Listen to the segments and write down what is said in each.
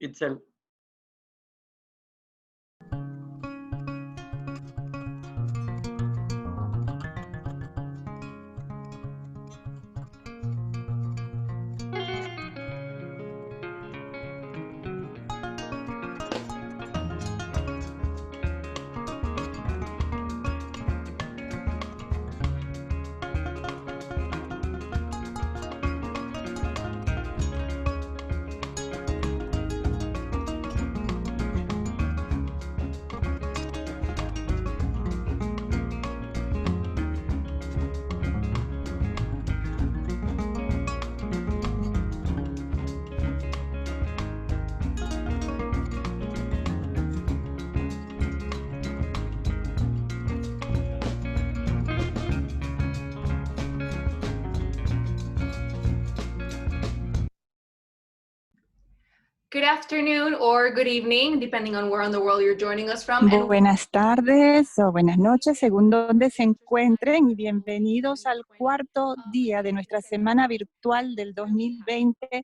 itself. Good afternoon or good evening, depending on where in the world you're joining us from. Buenas tardes o buenas noches, según donde se encuentren, y bienvenidos al cuarto día de nuestra semana virtual del 2020,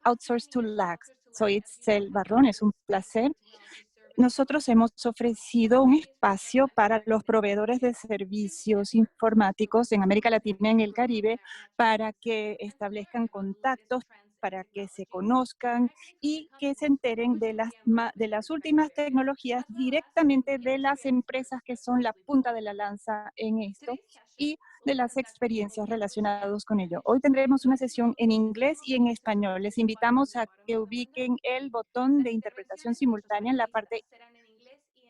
Outsource to Lax. Soy Itzel Barrón, es un placer. Nosotros hemos ofrecido un espacio para los proveedores de servicios informáticos en América Latina y en el Caribe para que establezcan contactos, para que se conozcan y que se enteren de las últimas tecnologías directamente de las empresas que son la punta de la lanza en esto y de las experiencias relacionadas con ello. Hoy tendremos una sesión en inglés y en español. Les invitamos a que ubiquen el botón de interpretación simultánea en la parte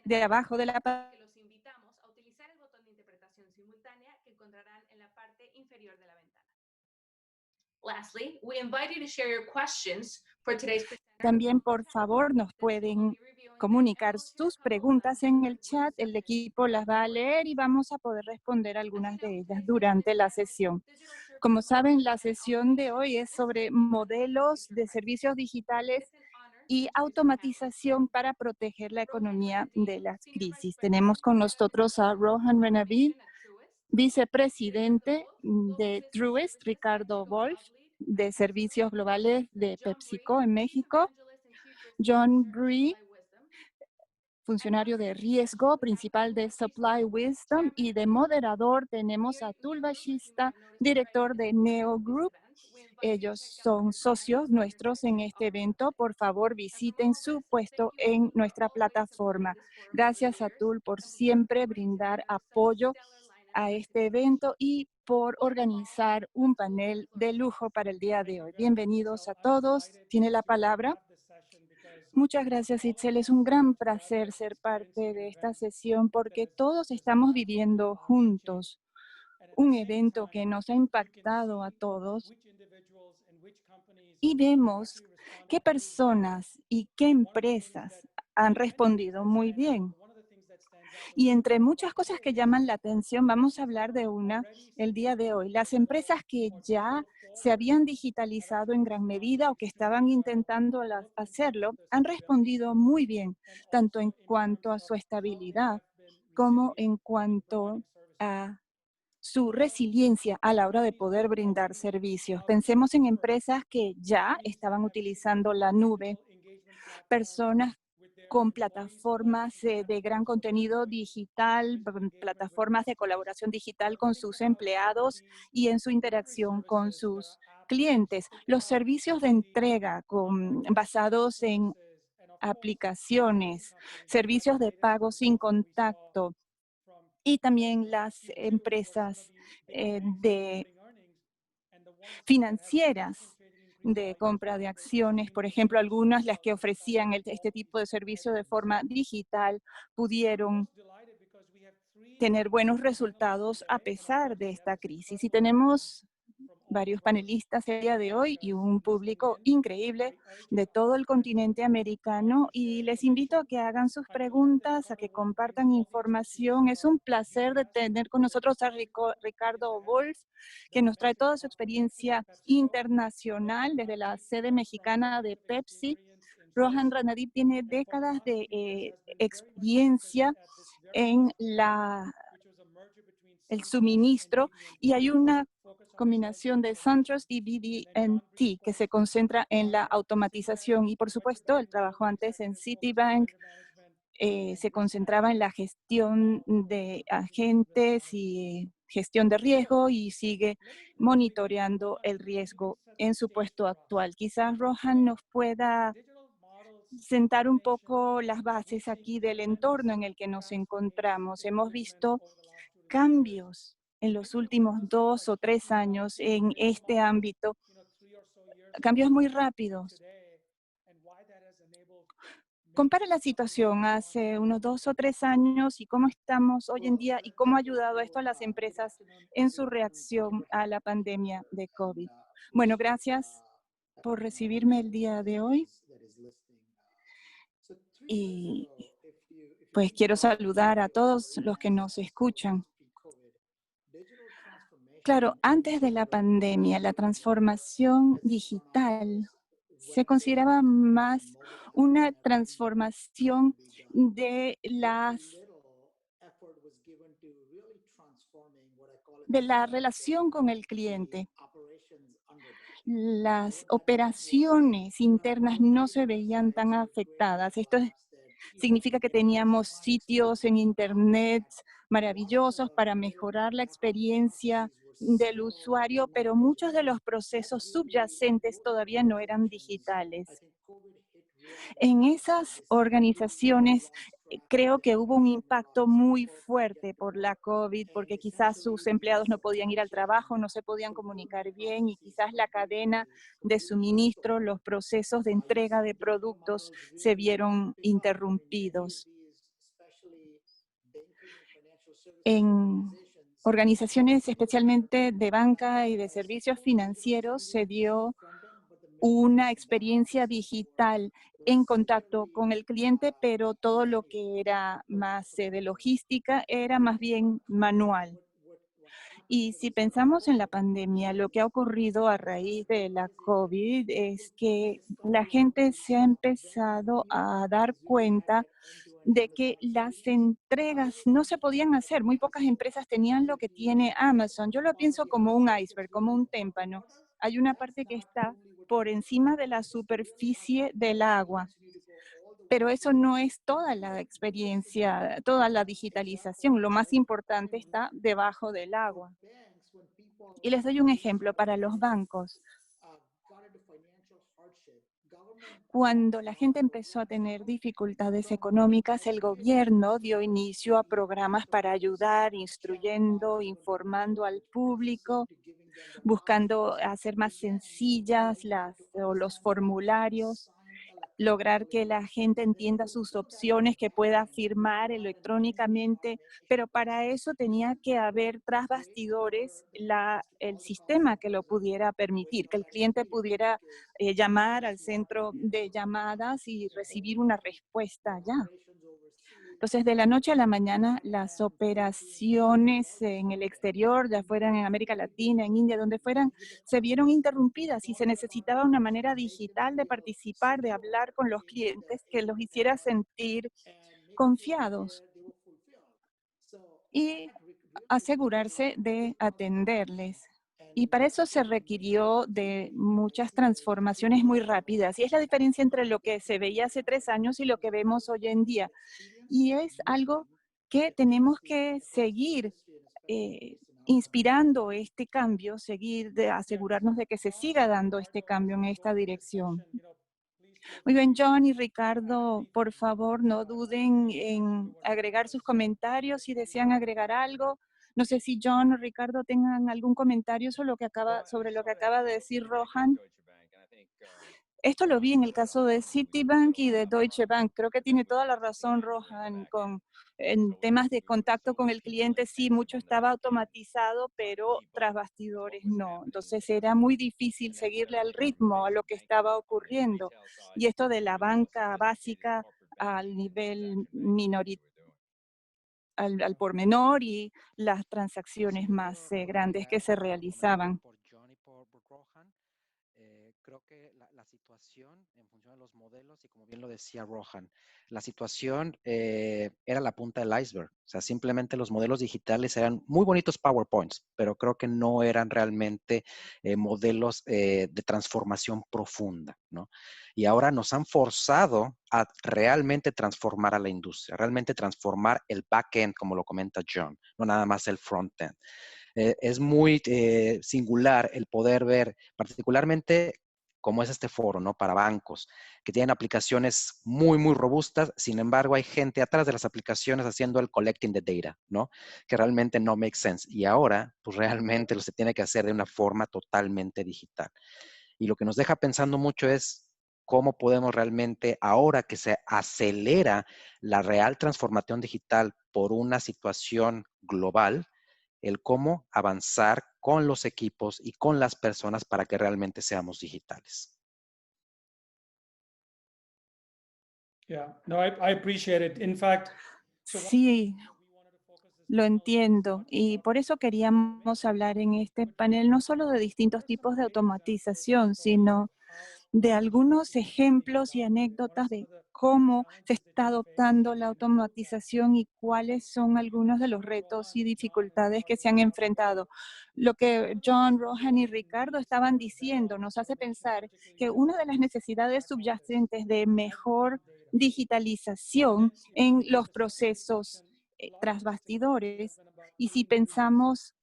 de abajo de la pantalla. Los invitamos a utilizar el botón de interpretación simultánea que encontrarán en la parte inferior de la ventana. Lastly, we invite you to share your questions for today's presenter. También, por favor, nos pueden comunicar sus preguntas en el chat. El equipo las va a leer y vamos a poder responder algunas de ellas durante la sesión. Como saben, la sesión de hoy es sobre modelos de servicios digitales y automatización para proteger la economía de las crisis. Tenemos con nosotros a Rohan Renavid, vicepresidente de Truist, Ricardo Wolf, de Servicios Globales de PepsiCo en México, John Bree, funcionario de riesgo principal de Supply Wisdom, y de moderador tenemos a Atul Bashista, director de Neo Group. Ellos son socios nuestros en este evento. Por favor, visiten su puesto en nuestra plataforma. Gracias, Atul, por siempre brindar apoyo a este evento y por organizar un panel de lujo para el día de hoy. Bienvenidos a todos. Tiene la palabra. Muchas gracias, Itzel. Es un gran placer ser parte de esta sesión porque todos estamos viviendo juntos un evento que nos ha impactado a todos y vemos qué personas y qué empresas han respondido muy bien. Y entre muchas cosas que llaman la atención, vamos a hablar de una el día de hoy. Las empresas que ya se habían digitalizado en gran medida o que estaban intentando hacerlo, han respondido muy bien, tanto en cuanto a su estabilidad como en cuanto a su resiliencia a la hora de poder brindar servicios. Pensemos en empresas que ya estaban utilizando la nube, personas con plataformas de gran contenido digital, plataformas de colaboración digital con sus empleados y en su interacción con sus clientes. Los servicios de entrega basados en aplicaciones, servicios de pago sin contacto, y también las empresas financieras de compra de acciones, por ejemplo, algunas las que ofrecían este tipo de servicio de forma digital pudieron tener buenos resultados a pesar de esta crisis. Y tenemos varios panelistas el día de hoy y un público increíble de todo el continente americano, y les invito a que hagan sus preguntas, a que compartan información. Es un placer de tener con nosotros a Ricardo Wolf, que nos trae toda su experiencia internacional desde la sede mexicana de Pepsi. Rohan Ranadip tiene décadas de experiencia en el suministro, y hay una combinación de SunTrust y BB&T, que se concentra en la automatización. Y por supuesto, el trabajo antes en Citibank se concentraba en la gestión de agentes y gestión de riesgo y sigue monitoreando el riesgo en su puesto actual. Quizás Rohan nos pueda sentar un poco las bases aquí del entorno en el que nos encontramos. Hemos visto cambios en los últimos 2 o 3 años en este ámbito, cambios muy rápidos. Compara la situación hace unos 2 o 3 años y cómo estamos hoy en día y cómo ha ayudado esto a las empresas en su reacción a la pandemia de COVID. Bueno, gracias por recibirme el día de hoy y pues quiero saludar a todos los que nos escuchan. Claro, antes de la pandemia, la transformación digital se consideraba más una transformación de la relación con el cliente. Las operaciones internas no se veían tan afectadas. Significa que teníamos sitios en Internet maravillosos para mejorar la experiencia del usuario, pero muchos de los procesos subyacentes todavía no eran digitales. En esas organizaciones creo que hubo un impacto muy fuerte por la COVID, porque quizás sus empleados no podían ir al trabajo, no se podían comunicar bien y quizás la cadena de suministro, los procesos de entrega de productos se vieron interrumpidos. En organizaciones especialmente de banca y de servicios financieros se dio una experiencia digital en contacto con el cliente, pero todo lo que era más de logística era más bien manual. Y si pensamos en la pandemia, lo que ha ocurrido a raíz de la COVID es que la gente se ha empezado a dar cuenta de que las entregas no se podían hacer. Muy pocas empresas tenían lo que tiene Amazon. Yo lo pienso como un iceberg, como un témpano. Hay una parte que está por encima de la superficie del agua, pero eso no es toda la experiencia, toda la digitalización. Lo más importante está debajo del agua. Y les doy un ejemplo para los bancos. Cuando la gente empezó a tener dificultades económicas, el gobierno dio inicio a programas para ayudar, instruyendo, informando al público, buscando hacer más sencillas los formularios, lograr que la gente entienda sus opciones, que pueda firmar electrónicamente, pero para eso tenía que haber tras bastidores el sistema que lo pudiera permitir, que el cliente pudiera llamar al centro de llamadas y recibir una respuesta ya. Entonces, de la noche a la mañana, las operaciones en el exterior, ya fueran en América Latina, en India, donde fueran, se vieron interrumpidas y se necesitaba una manera digital de participar, de hablar con los clientes que los hiciera sentir confiados y asegurarse de atenderles. Y para eso se requirió de muchas transformaciones muy rápidas. Y es la diferencia entre lo que se veía hace 3 años y lo que vemos hoy en día. Y es algo que tenemos que seguir inspirando este cambio, seguir de asegurarnos de que se siga dando este cambio en esta dirección. Muy bien, John y Ricardo, por favor, no duden en agregar sus comentarios si desean agregar algo. No sé si John o Ricardo tengan algún comentario sobre lo que acaba de decir Rohan. Esto lo vi en el caso de Citibank y de Deutsche Bank. Creo que tiene toda la razón, Rohan, en temas de contacto con el cliente, sí, mucho estaba automatizado, pero tras bastidores no. Entonces era muy difícil seguirle al ritmo a lo que estaba ocurriendo. Y esto de la banca básica al nivel al por menor y las transacciones más grandes que se realizaban. creo que la situación en función de los modelos, y como bien lo decía Rohan, la situación era la punta del iceberg. O sea, simplemente los modelos digitales eran muy bonitos PowerPoints, pero creo que no eran realmente modelos de transformación profunda, ¿no? Y ahora nos han forzado a realmente transformar a la industria, realmente transformar el back-end, como lo comenta John, no nada más el front-end. Es muy singular el poder ver, particularmente como es este foro, ¿no? Para bancos, que tienen aplicaciones muy, muy robustas. Sin embargo, hay gente atrás de las aplicaciones haciendo el collecting the data, ¿no? Que realmente no make sense. Y ahora, pues realmente lo se tiene que hacer de una forma totalmente digital. Y lo que nos deja pensando mucho es cómo podemos realmente, ahora que se acelera la real transformación digital por una situación global, el cómo avanzar con los equipos y con las personas para que realmente seamos digitales. Yeah, no, I appreciate it. In fact, Sí, lo entiendo. Y por eso queríamos hablar en este panel no solo de distintos tipos de automatización, sino de algunos ejemplos y anécdotas de cómo se está adoptando la automatización y cuáles son algunos de los retos y dificultades que se han enfrentado. Lo que John, Rohan y Ricardo estaban diciendo nos hace pensar que una de las necesidades subyacentes de mejor digitalización en los procesos tras bastidores, y si pensamos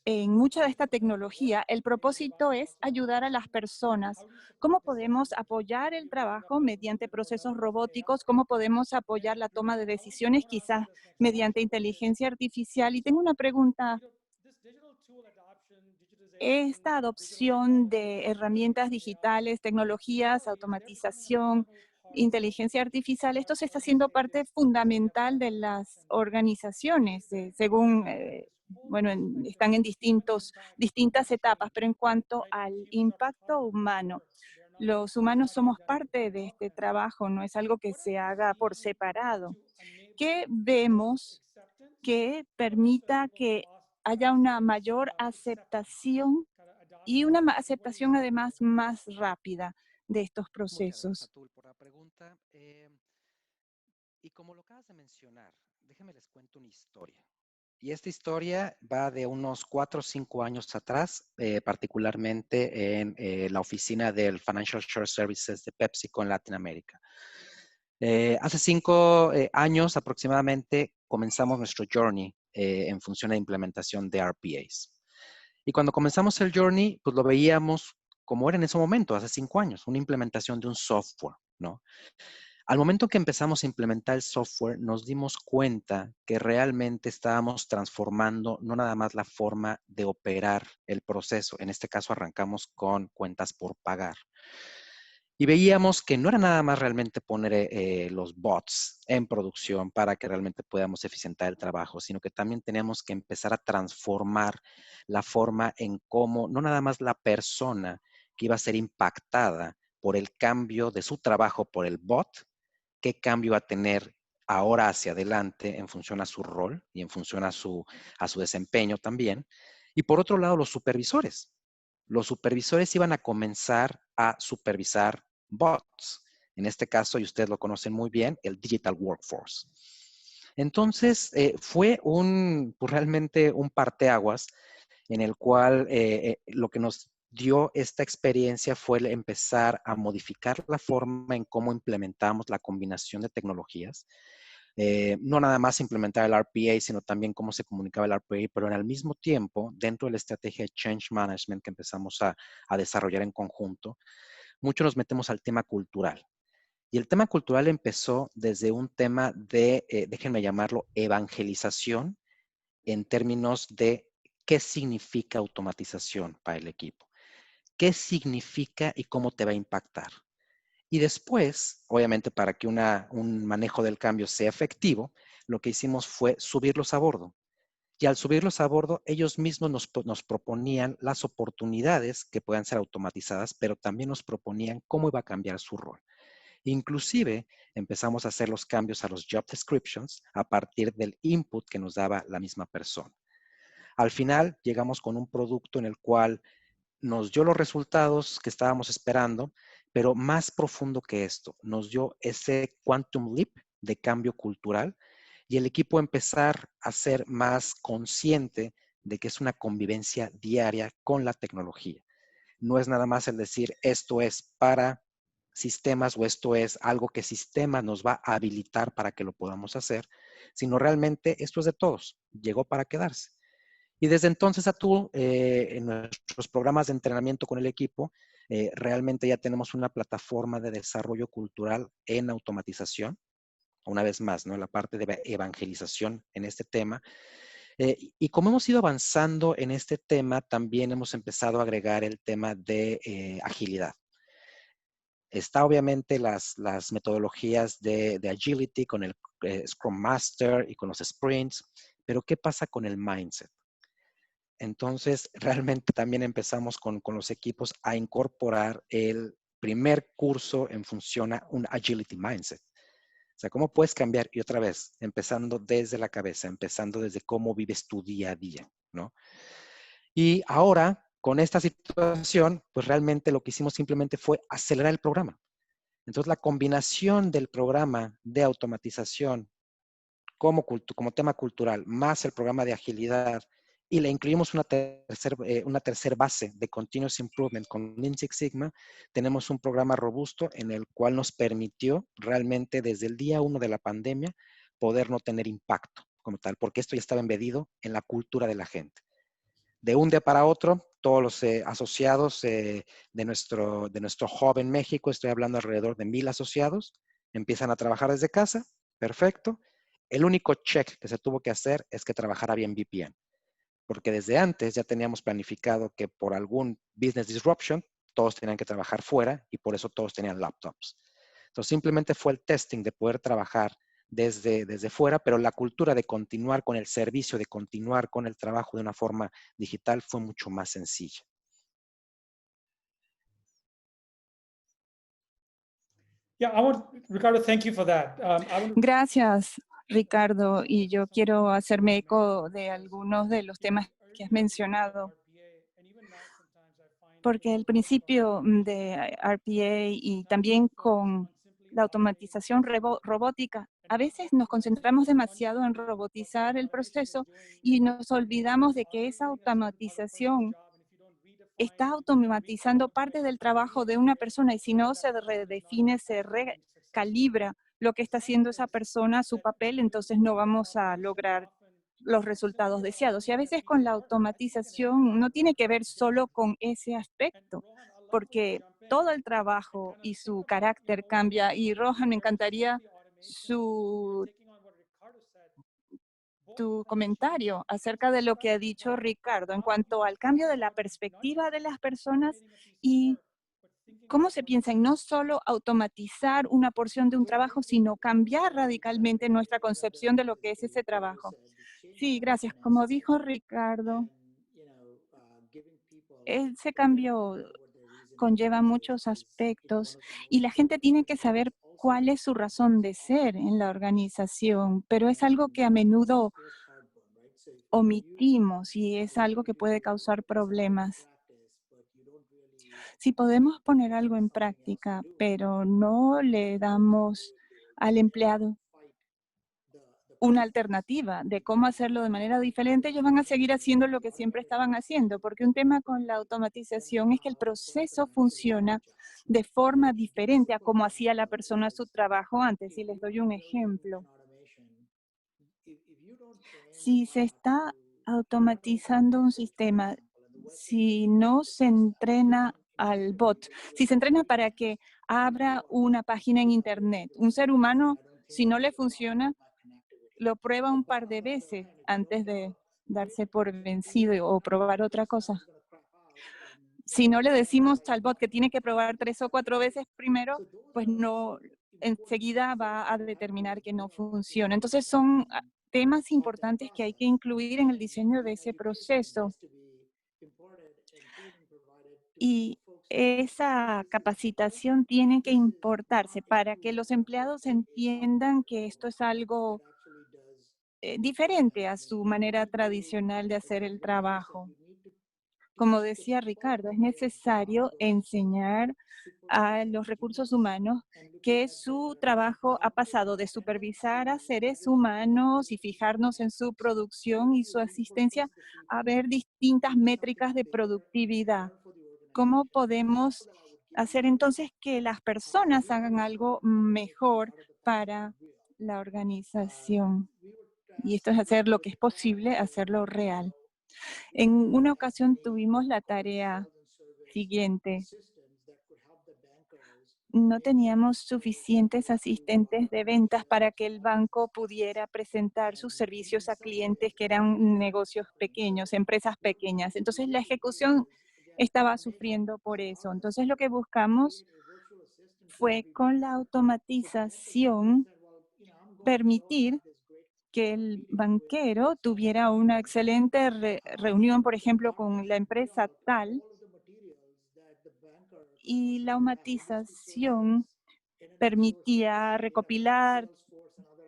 en mucha de esta tecnología, el propósito es ayudar a las personas. ¿Cómo podemos apoyar el trabajo mediante procesos robóticos? ¿Cómo podemos apoyar la toma de decisiones quizás mediante inteligencia artificial? Y tengo una pregunta. Esta adopción de herramientas digitales, tecnologías, automatización, inteligencia artificial, esto se está haciendo parte fundamental de las organizaciones, según, bueno, están en distintas etapas, pero en cuanto al impacto humano, los humanos somos parte de este trabajo, no es algo que se haga por separado. ¿Qué vemos que permita que haya una mayor aceptación y una aceptación además más rápida de estos Muchas gracias, procesos? Atul, por la pregunta. Y como lo acabas de mencionar, déjenme les cuento una historia. Y esta historia va de unos 4 o 5 años atrás, particularmente en la oficina del Financial Share Services de PepsiCo en Latinoamérica. Hace 5 años aproximadamente comenzamos nuestro journey en función de implementación de RPAs. Y cuando comenzamos el journey, pues lo veíamos como era en ese momento, hace 5 años, una implementación de un software, ¿no? Al momento que empezamos a implementar el software, nos dimos cuenta que realmente estábamos transformando no nada más la forma de operar el proceso. En este caso, arrancamos con cuentas por pagar. Y veíamos que no era nada más realmente poner los bots en producción para que realmente podamos eficientar el trabajo, sino que también teníamos que empezar a transformar la forma en cómo no nada más la persona que iba a ser impactada por el cambio de su trabajo por el bot, qué cambio va a tener ahora hacia adelante en función a su rol y en función a su desempeño también. Y por otro lado, los supervisores. Los supervisores iban a comenzar a supervisar bots. En este caso, y ustedes lo conocen muy bien, el Digital Workforce. Entonces, fue pues, realmente un parteaguas en el cual lo que nos dio esta experiencia fue el empezar a modificar la forma en cómo implementamos la combinación de tecnologías. No nada más implementar el RPA, sino también cómo se comunicaba el RPA, pero al mismo tiempo, dentro de la estrategia de Change Management que empezamos a desarrollar en conjunto, mucho nos metemos al tema cultural. Y el tema cultural empezó desde un tema de, déjenme llamarlo, evangelización en términos de qué significa automatización para el equipo, qué significa y cómo te va a impactar. Y después, obviamente, para que un manejo del cambio sea efectivo, lo que hicimos fue subirlos a bordo. Y al subirlos a bordo, ellos mismos nos proponían las oportunidades que puedan ser automatizadas, pero también nos proponían cómo iba a cambiar su rol. Inclusive, empezamos a hacer los cambios a los job descriptions a partir del input que nos daba la misma persona. Al final, llegamos con un producto en el cual nos dio los resultados que estábamos esperando, pero más profundo que esto, nos dio ese quantum leap de cambio cultural y el equipo empezar a ser más consciente de que es una convivencia diaria con la tecnología. No es nada más el decir esto es para sistemas o esto es algo que sistema nos va a habilitar para que lo podamos hacer, sino realmente esto es de todos, llegó para quedarse. Y desde entonces, Atul, en nuestros programas de entrenamiento con el equipo, realmente ya tenemos una plataforma de desarrollo cultural en automatización. Una vez más, ¿no? La parte de evangelización en este tema. Y como hemos ido avanzando en este tema, también hemos empezado a agregar el tema de agilidad. Está obviamente las metodologías de agility con el Scrum Master y con los sprints, pero ¿qué pasa con el mindset? Entonces, realmente también empezamos con los equipos a incorporar el primer curso en función a un agility mindset. O sea, ¿cómo puedes cambiar? Y otra vez, empezando desde la cabeza, empezando desde cómo vives tu día a día, ¿no? Y ahora, con esta situación, pues realmente lo que hicimos simplemente fue acelerar el programa. Entonces, la combinación del programa de automatización como tema cultural, más el programa de agilidad, y le incluimos una tercer base de Continuous Improvement con Lean Six Sigma, tenemos un programa robusto en el cual nos permitió realmente desde el día 1 de la pandemia poder no tener impacto como tal, porque esto ya estaba embedido en la cultura de la gente. De un día para otro, todos los asociados de nuestro hub en México, estoy hablando alrededor de 1,000 asociados, empiezan a trabajar desde casa, perfecto. El único check que se tuvo que hacer es que trabajara bien VPN, porque desde antes ya teníamos planificado que por algún business disruption, todos tenían que trabajar fuera y por eso todos tenían laptops. Entonces simplemente fue el testing de poder trabajar desde fuera, pero la cultura de continuar con el servicio, de continuar con el trabajo de una forma digital fue mucho más sencilla. Yeah, Ricardo, thank you for that. Gracias, Ricardo. Y yo quiero hacerme eco de algunos de los temas que has mencionado, porque el principio de RPA y también con la automatización robótica, a veces nos concentramos demasiado en robotizar el proceso y nos olvidamos de que esa automatización está automatizando parte del trabajo de una persona y si no se redefine, se recalibra lo que está haciendo esa persona, su papel, entonces no vamos a lograr los resultados deseados. Y a veces con la automatización no tiene que ver solo con ese aspecto, porque todo el trabajo y su carácter cambia. Y Rohan, me encantaría tu comentario acerca de lo que ha dicho Ricardo en cuanto al cambio de la perspectiva de las personas y cómo se piensa en no solo automatizar una porción de un trabajo, sino cambiar radicalmente nuestra concepción de lo que es ese trabajo. Sí, gracias. Como dijo Ricardo, ese cambio conlleva muchos aspectos y la gente tiene que saber cuál es su razón de ser en la organización, pero es algo que a menudo omitimos y es algo que puede causar problemas. Si podemos poner algo en práctica, pero no le damos al empleado una alternativa de cómo hacerlo de manera diferente, ellos van a seguir haciendo lo que siempre estaban haciendo, porque un tema con la automatización es que el proceso funciona de forma diferente a cómo hacía la persona su trabajo antes. Y les doy un ejemplo. Si se está automatizando un sistema, si no se entrena al bot, si se entrena para que abra una página en Internet, un ser humano, si no le funciona, lo prueba un par de veces antes de darse por vencido o probar otra cosa. Si no le decimos al bot que tiene que probar 3 o 4 veces primero, pues no, enseguida va a determinar que no funciona. Entonces son temas importantes que hay que incluir en el diseño de ese proceso. Y esa capacitación tiene que importarse para que los empleados entiendan que esto es algo diferente a su manera tradicional de hacer el trabajo. como decía Ricardo, es necesario enseñar a los recursos humanos que su trabajo ha pasado de supervisar a seres humanos y fijarnos en su producción y su asistencia a ver distintas métricas de productividad. ¿Cómo podemos hacer entonces que las personas hagan algo mejor para la organización? Y esto es hacer lo que es posible, hacerlo real. En una ocasión tuvimos la tarea siguiente. No teníamos suficientes asistentes de ventas para que el banco pudiera presentar sus servicios a clientes que eran negocios pequeños, empresas pequeñas. Entonces la ejecución estaba sufriendo por eso. Entonces lo que buscamos fue con la automatización permitir que el banquero tuviera una excelente reunión, por ejemplo, con la empresa tal, y la automatización permitía recopilar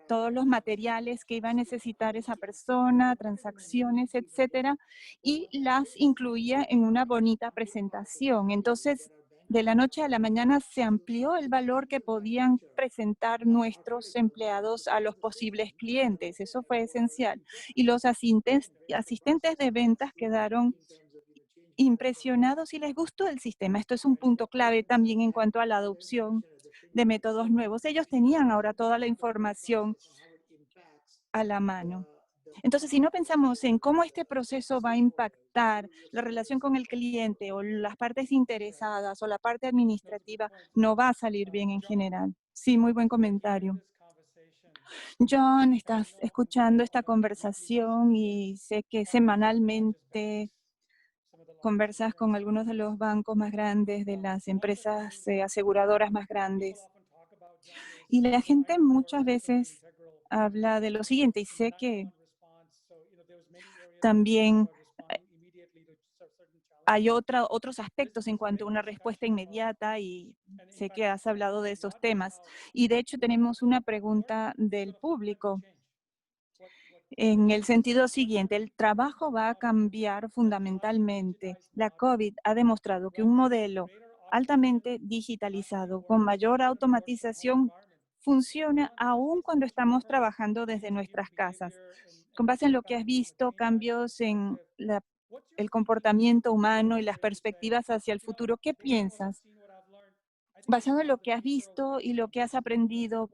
todos los materiales que iba a necesitar esa persona, transacciones, etcétera, y las incluía en una bonita presentación. Entonces, de la noche a la mañana se amplió el valor que podían presentar nuestros empleados a los posibles clientes. Eso fue esencial. Y los asistentes de ventas quedaron impresionados y les gustó el sistema. Esto es un punto clave también en cuanto a la adopción de métodos nuevos. Ellos tenían ahora toda la información a la mano. Entonces, si no pensamos en cómo este proceso va a impactar la relación con el cliente o las partes interesadas o la parte administrativa, no va a salir bien en general. Sí, muy buen comentario. John, estás escuchando esta conversación y sé que semanalmente conversas con algunos de los bancos más grandes, de las empresas aseguradoras más grandes. Y la gente muchas veces habla de lo siguiente, y sé que también hay otros aspectos en cuanto a una respuesta inmediata y sé que has hablado de esos temas. Y de hecho tenemos una pregunta del público en el sentido siguiente, el trabajo va a cambiar fundamentalmente. La COVID ha demostrado que un modelo altamente digitalizado con mayor automatización funciona aún cuando estamos trabajando desde nuestras casas. Con base en lo que has visto, cambios en el comportamiento humano y las perspectivas hacia el futuro, ¿qué piensas? Basado en lo que has visto y lo que has aprendido,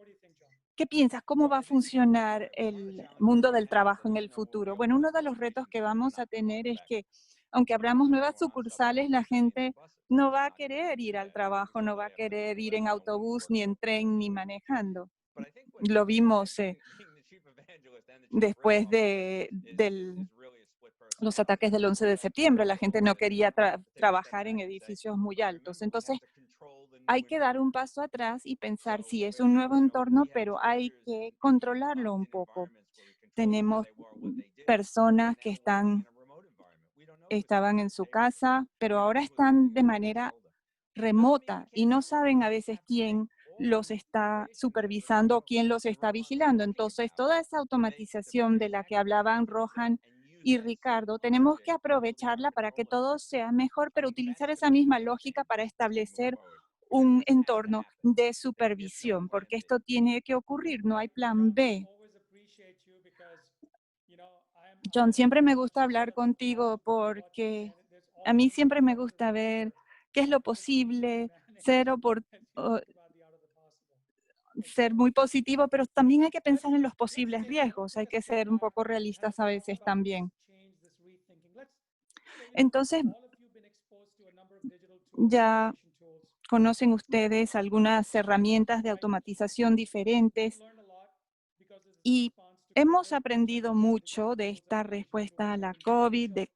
¿qué piensas? ¿Cómo va a funcionar el mundo del trabajo en el futuro? Bueno, uno de los retos que vamos a tener es que, aunque abramos nuevas sucursales, la gente no va a querer ir al trabajo, no va a querer ir en autobús, ni en tren, ni manejando. Lo vimos después de los ataques del 11 de septiembre. La gente no quería trabajar en edificios muy altos. Entonces, hay que dar un paso atrás y pensar si es un nuevo entorno, pero hay que controlarlo un poco. Tenemos personas que estaban en su casa, pero ahora están de manera remota y no saben a veces quién los está supervisando o quién los está vigilando. Entonces, toda esa automatización de la que hablaban Rohan y Ricardo, tenemos que aprovecharla para que todo sea mejor, pero utilizar esa misma lógica para establecer un entorno de supervisión, porque esto tiene que ocurrir, no hay plan B. John, siempre me gusta hablar contigo porque a mí siempre me gusta ver qué es lo posible, ser, ser muy positivo, pero también hay que pensar en los posibles riesgos, hay que ser un poco realistas a veces también. Entonces, ya conocen ustedes algunas herramientas de automatización diferentes y hemos aprendido mucho de esta respuesta a la COVID, de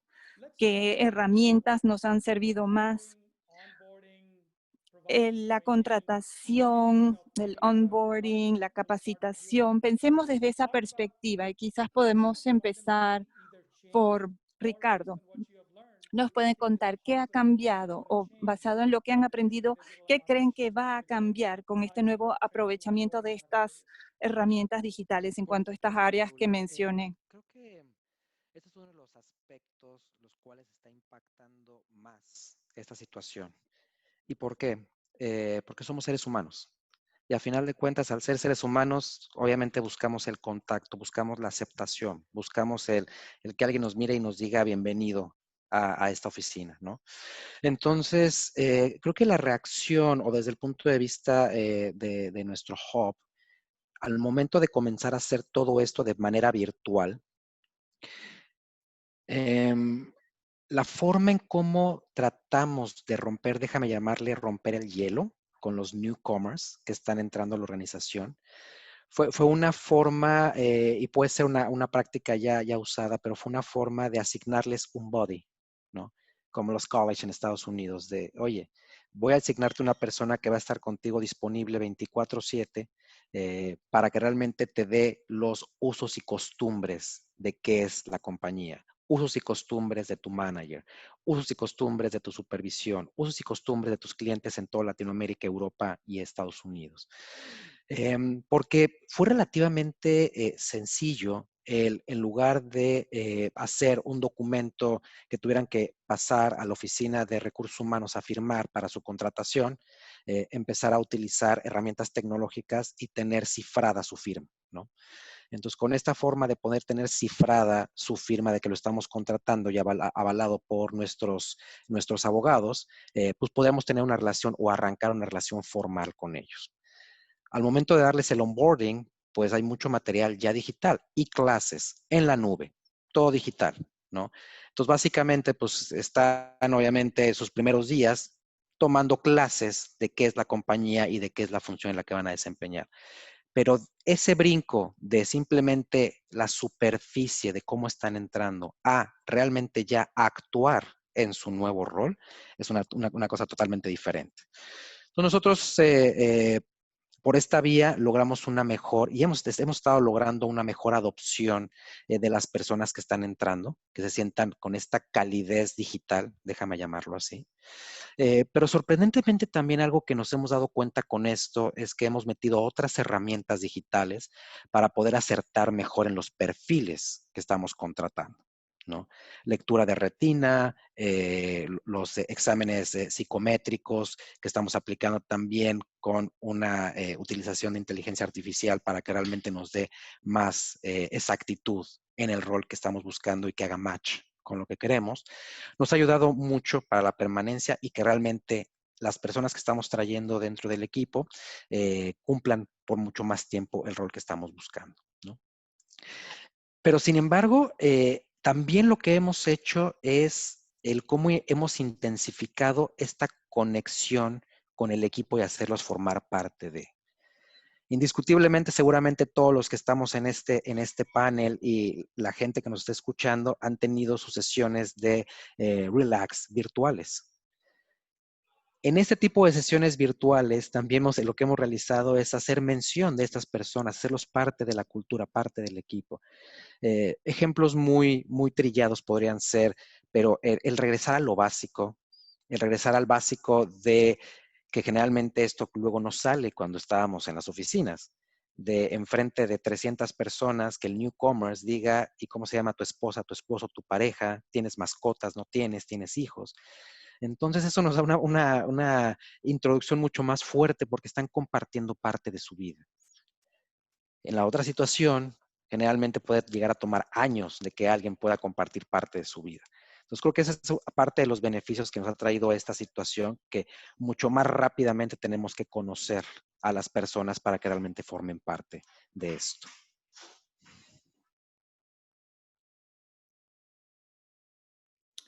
qué herramientas nos han servido más. La contratación, el onboarding, la capacitación. Pensemos desde esa perspectiva y quizás podemos empezar por Ricardo. Nos pueden contar qué ha cambiado o basado en lo que han aprendido, qué creen que va a cambiar con este nuevo aprovechamiento de estas herramientas digitales en cuanto a estas áreas que mencioné. Creo que Este es uno de los aspectos los cuales está impactando más esta situación. ¿Y por qué? Porque somos seres humanos. Y a final de cuentas, al ser seres humanos, obviamente buscamos el contacto, buscamos la aceptación, buscamos el que alguien nos mire y nos diga bienvenido a esta oficina, ¿no? Entonces, creo que la reacción o desde el punto de vista de nuestro hub, al momento de comenzar a hacer todo esto de manera virtual, la forma en cómo tratamos de romper, déjame llamarle romper el hielo con los newcomers que están entrando a la organización, fue una forma, y puede ser una práctica ya usada, pero fue una forma de asignarles un buddy, ¿no? Como los college en Estados Unidos, de, oye, voy a asignarte una persona que va a estar contigo disponible 24/7 para que realmente te dé los usos y costumbres de qué es la compañía, usos y costumbres de tu manager, usos y costumbres de tu supervisión, usos y costumbres de tus clientes en toda Latinoamérica, Europa y Estados Unidos. Porque fue relativamente sencillo en lugar de hacer un documento que tuvieran que pasar a la oficina de recursos humanos a firmar para su contratación, empezar a utilizar herramientas tecnológicas y tener cifrada su firma, ¿no? Entonces, con esta forma de poder tener cifrada su firma de que lo estamos contratando y avalado por nuestros abogados, pues podemos tener una relación o arrancar una relación formal con ellos. Al momento de darles el onboarding, pues hay mucho material ya digital y clases en la nube, todo digital, ¿no? Entonces, básicamente, pues están obviamente sus primeros días tomando clases de qué es la compañía y de qué es la función en la que van a desempeñar. Pero ese brinco de simplemente la superficie de cómo están entrando a realmente ya actuar en su nuevo rol es una cosa totalmente diferente. Entonces nosotros por esta vía logramos una mejor, y hemos estado logrando una mejor adopción de las personas que están entrando, que se sientan con esta calidez digital, déjame llamarlo así. Pero sorprendentemente también algo que nos hemos dado cuenta con esto es que hemos metido otras herramientas digitales para poder acertar mejor en los perfiles que estamos contratando, ¿no? Lectura de retina, los exámenes psicométricos que estamos aplicando también con una utilización de inteligencia artificial para que realmente nos dé más exactitud en el rol que estamos buscando y que haga match con lo que queremos, nos ha ayudado mucho para la permanencia y que realmente las personas que estamos trayendo dentro del equipo cumplan por mucho más tiempo el rol que estamos buscando, ¿no? Pero sin embargo, también lo que hemos hecho es el cómo hemos intensificado esta conexión con el equipo y hacerlos formar parte de. Indiscutiblemente, seguramente todos los que estamos en este panel y la gente que nos está escuchando han tenido sus sesiones de relax virtuales. En este tipo de sesiones virtuales, también lo que hemos realizado es hacer mención de estas personas, hacerlos parte de la cultura, parte del equipo. Ejemplos muy trillados podrían ser, pero el regresar a lo básico, el regresar al básico de que generalmente esto luego no sale cuando estábamos en las oficinas, de enfrente de 300 personas, que el newcomers diga, ¿y cómo se llama tu esposa, tu esposo, tu pareja? ¿Tienes mascotas? ¿No tienes? ¿Tienes hijos? Entonces eso nos da una introducción mucho más fuerte porque están compartiendo parte de su vida. En la otra situación, generalmente puede llegar a tomar años de que alguien pueda compartir parte de su vida. Entonces, creo que esa es parte de los beneficios que nos ha traído esta situación, que mucho más rápidamente tenemos que conocer a las personas para que realmente formen parte de esto.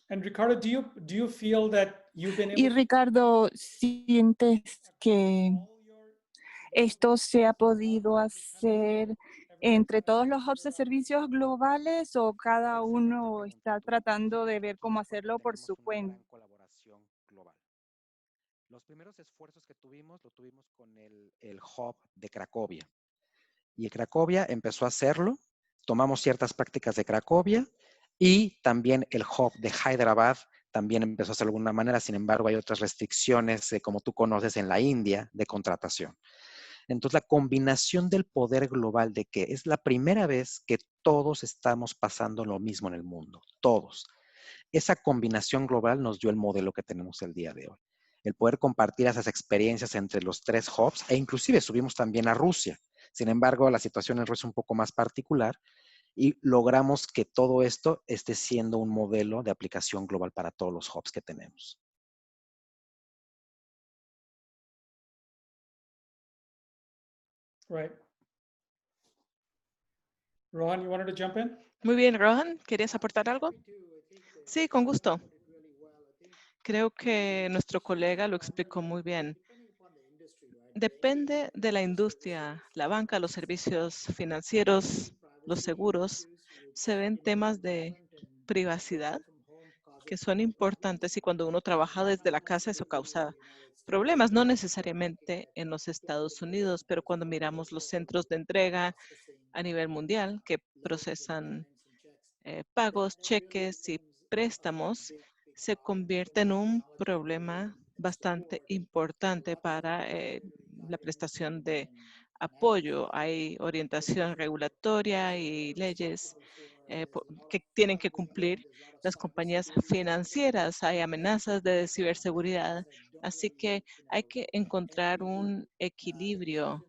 And Ricardo, do you feel that you've been Y able Ricardo, ¿sientes que esto se ha podido hacer entre todos los hubs de servicios globales o cada uno está tratando de ver cómo hacerlo por su cuenta? Gran colaboración global. Los primeros esfuerzos que tuvimos, lo tuvimos con el hub de Cracovia. Y Cracovia empezó a hacerlo, tomamos ciertas prácticas de Cracovia y también el hub de Hyderabad también empezó a hacerlo de alguna manera, sin embargo hay otras restricciones, como tú conoces, en la India de contratación. Entonces la combinación del poder global de que es la primera vez que todos estamos pasando lo mismo en el mundo, todos. Esa combinación global nos dio el modelo que tenemos el día de hoy. El poder compartir esas experiencias entre los 3 hubs e inclusive subimos también a Rusia. Sin embargo, la situación en Rusia es un poco más particular y logramos que todo esto esté siendo un modelo de aplicación global para todos los hubs que tenemos. Right. Rohan, you wanted to jump in? Muy bien, Rohan, ¿querías aportar algo? Sí, con gusto. Creo que nuestro colega lo explicó muy bien. Depende de la industria, la banca, los servicios financieros, los seguros, se ven temas de privacidad que son importantes y cuando uno trabaja desde la casa eso causa problemas, no necesariamente en los Estados Unidos, pero cuando miramos los centros de entrega a nivel mundial que procesan pagos, cheques y préstamos, se convierte en un problema bastante importante para la prestación de apoyo. Hay orientación regulatoria y leyes que tienen que cumplir las compañías financieras. Hay amenazas de ciberseguridad. Así que hay que encontrar un equilibrio.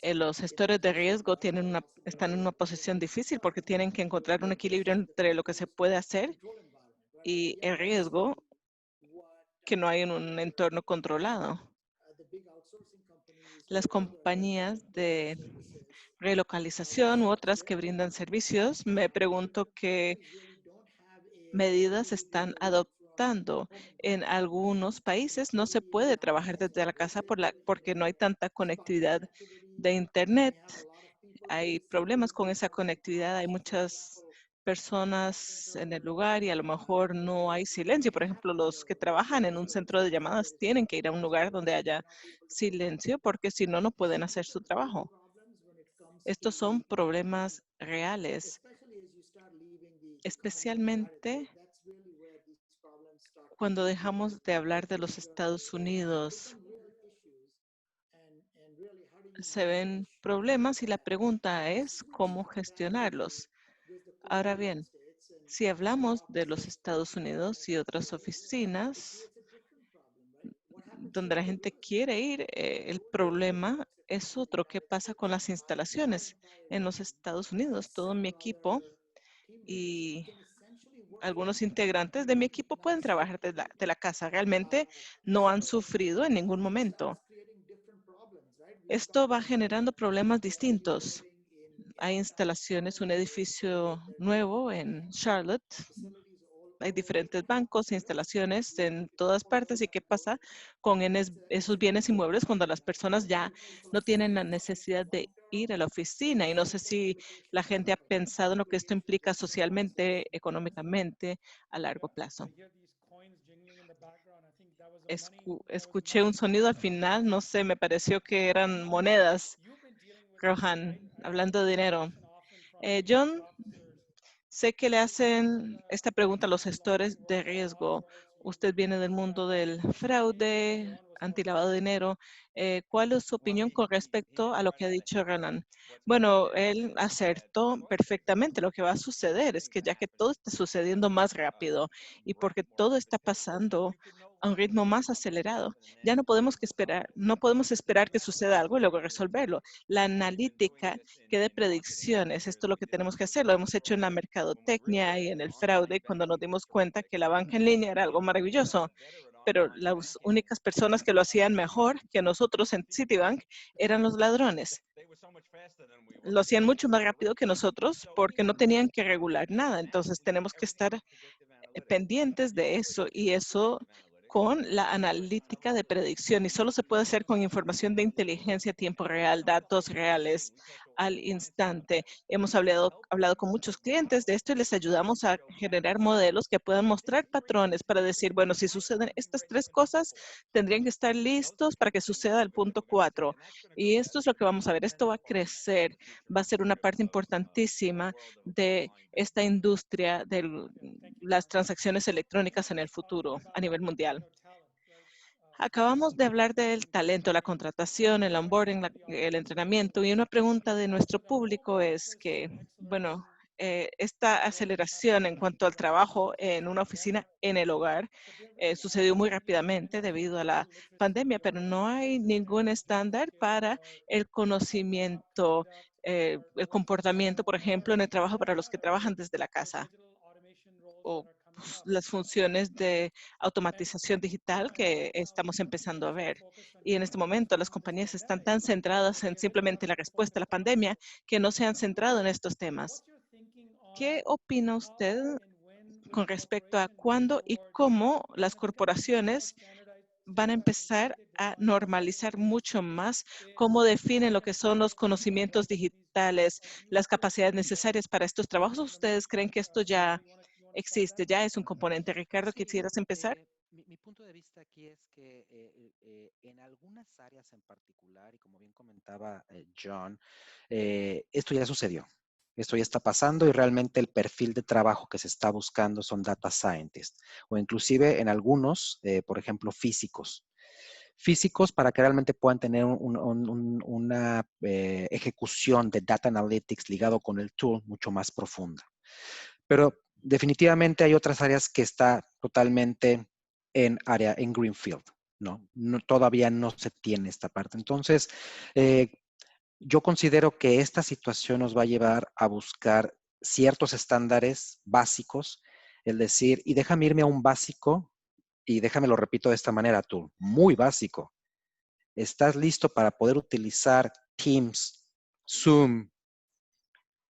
Los gestores de riesgo están en una posición difícil porque tienen que encontrar un equilibrio entre lo que se puede hacer y el riesgo que no hay en un entorno controlado. Las compañías de relocalización u otras que brindan servicios, me pregunto qué medidas están adoptando. En algunos países no se puede trabajar desde la casa porque no hay tanta conectividad de Internet. Hay problemas con esa conectividad, hay muchas personas en el lugar y a lo mejor no hay silencio. Por ejemplo, los que trabajan en un centro de llamadas tienen que ir a un lugar donde haya silencio porque si no, no pueden hacer su trabajo. Estos son problemas reales, especialmente cuando dejamos de hablar de los Estados Unidos. Se ven problemas y la pregunta es cómo gestionarlos. Ahora bien, si hablamos de los Estados Unidos y otras oficinas donde la gente quiere ir, el problema es otro. ¿Qué pasa con las instalaciones en los Estados Unidos? Todo mi equipo y algunos integrantes de mi equipo pueden trabajar de la casa. Realmente no han sufrido en ningún momento. Esto va generando problemas distintos. Hay instalaciones, un edificio nuevo en Charlotte. Hay diferentes bancos, instalaciones en todas partes. ¿Y qué pasa con esos bienes inmuebles cuando las personas ya no tienen la necesidad de ir a la oficina? Y no sé si la gente ha pensado en lo que esto implica socialmente, económicamente, a largo plazo. Escuché un sonido al final, no sé, me pareció que eran monedas. Rohan, hablando de dinero. John, sé que le hacen esta pregunta a los gestores de riesgo. Usted viene del mundo del fraude, antilavado de dinero. ¿Cuál es su opinión con respecto a lo que ha dicho Ronan? Bueno, él acertó perfectamente. Lo que va a suceder es que ya que todo está sucediendo más rápido y porque todo está pasando a un ritmo más acelerado, ya no podemos esperar que suceda algo y luego resolverlo. La analítica que de predicciones. Esto es lo que tenemos que hacer. Lo hemos hecho en la mercadotecnia y en el fraude cuando nos dimos cuenta que la banca en línea era algo maravilloso. Pero las únicas personas que lo hacían mejor que nosotros en Citibank eran los ladrones. Lo hacían mucho más rápido que nosotros porque no tenían que regular nada. Entonces tenemos que estar pendientes de eso y eso con la analítica de predicción y solo se puede hacer con información de inteligencia a tiempo real, datos reales al instante. Hemos hablado con muchos clientes de esto y les ayudamos a generar modelos que puedan mostrar patrones para decir, bueno, si suceden estas 3 cosas, tendrían que estar listos para que suceda el punto 4. Y esto es lo que vamos a ver. Esto va a crecer, va a ser una parte importantísima de esta industria de las transacciones electrónicas en el futuro a nivel mundial. Acabamos de hablar del talento, la contratación, el onboarding, el entrenamiento, y una pregunta de nuestro público es que, bueno, esta aceleración en cuanto al trabajo en una oficina en el hogar sucedió muy rápidamente debido a la pandemia, pero no hay ningún estándar para el conocimiento, el comportamiento, por ejemplo, en el trabajo para los que trabajan desde la casa o las funciones de automatización digital que estamos empezando a ver. Y en este momento las compañías están tan centradas en simplemente la respuesta a la pandemia que no se han centrado en estos temas. ¿Qué opina usted con respecto a cuándo y cómo las corporaciones van a empezar a normalizar mucho más cómo definen lo que son los conocimientos digitales, las capacidades necesarias para estos trabajos? ¿Ustedes creen que esto ya existe, ya es un componente? Ricardo, Sí, ¿quisieras empezar? mi punto de vista aquí es que en algunas áreas en particular, y como bien comentaba John, esto ya sucedió. Esto ya está pasando y realmente el perfil de trabajo que se está buscando son data scientists o inclusive en algunos, por ejemplo, físicos. Físicos para que realmente puedan tener una ejecución de data analytics ligado con el tool mucho más profunda. Pero definitivamente hay otras áreas que está totalmente en Greenfield, ¿no? Todavía no se tiene esta parte. Entonces, yo considero que esta situación nos va a llevar a buscar ciertos estándares básicos, es decir, y déjame irme a un básico, y déjame lo repito de esta manera, tú, muy básico. ¿Estás listo para poder utilizar Teams, Zoom,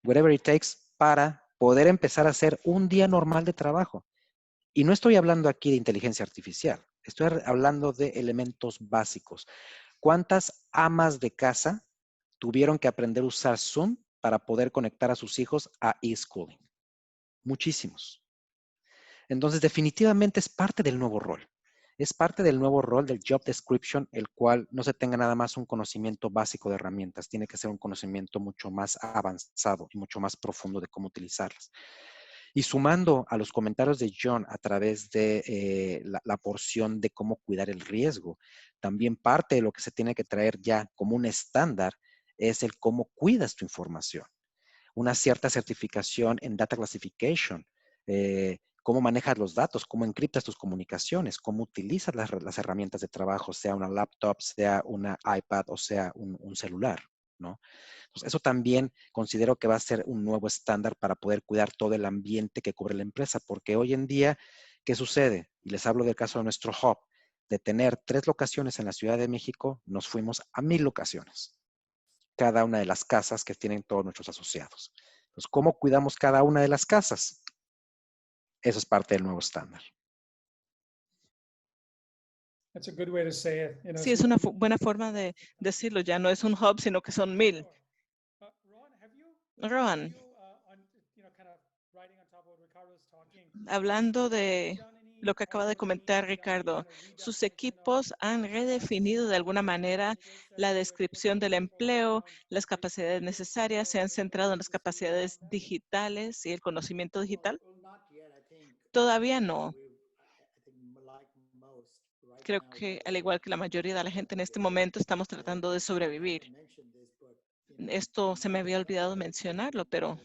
whatever it takes, para poder empezar a hacer un día normal de trabajo? Y no estoy hablando aquí de inteligencia artificial, estoy hablando de elementos básicos. ¿Cuántas amas de casa tuvieron que aprender a usar Zoom para poder conectar a sus hijos a e-schooling? Muchísimos. Entonces, definitivamente es parte del nuevo rol. Es parte del nuevo rol del job description, el cual no se tenga nada más un conocimiento básico de herramientas, tiene que ser un conocimiento mucho más avanzado y mucho más profundo de cómo utilizarlas. Y sumando a los comentarios de John a través de la porción de cómo cuidar el riesgo, también parte de lo que se tiene que traer ya como un estándar es el cómo cuidas tu información. Una cierta certificación en data classification, cómo manejas los datos, cómo encriptas tus comunicaciones, cómo utilizas las herramientas de trabajo, sea una laptop, sea una iPad o sea un celular, ¿no? Entonces, eso también considero que va a ser un nuevo estándar para poder cuidar todo el ambiente que cubre la empresa, porque hoy en día, ¿qué sucede? Y les hablo del caso de nuestro hub, de tener 3 locaciones en la Ciudad de México, nos fuimos a 1000 locaciones, cada una de las casas que tienen todos nuestros asociados. Entonces, ¿cómo cuidamos cada una de las casas? Eso es parte del nuevo estándar. That's a good way to say it. You know, Sí, it's es una more. buena forma de decirlo. Ya no es un hub, sino que son 1000. Ron, Rohan, kind of riding on top of what Ricardo was talking, hablando de done any lo que acaba de comentar automation, any Ricardo, kind of sus redefinition of equipos han redefinido de alguna manera skill sets la so that the descripción del people focus empleo, around las capacidades digital necesarias, se han skills and centrado en las literacy and capacidades content? digitales y el conocimiento digital. Well, not yet. I think Todavía no. I think like most right Creo now que, al we're igual que la mayoría de la gente en este we're momento, estamos I tratando de I haven't sobrevivir. mentioned this, but Esto se me había olvidado mencionarlo, pero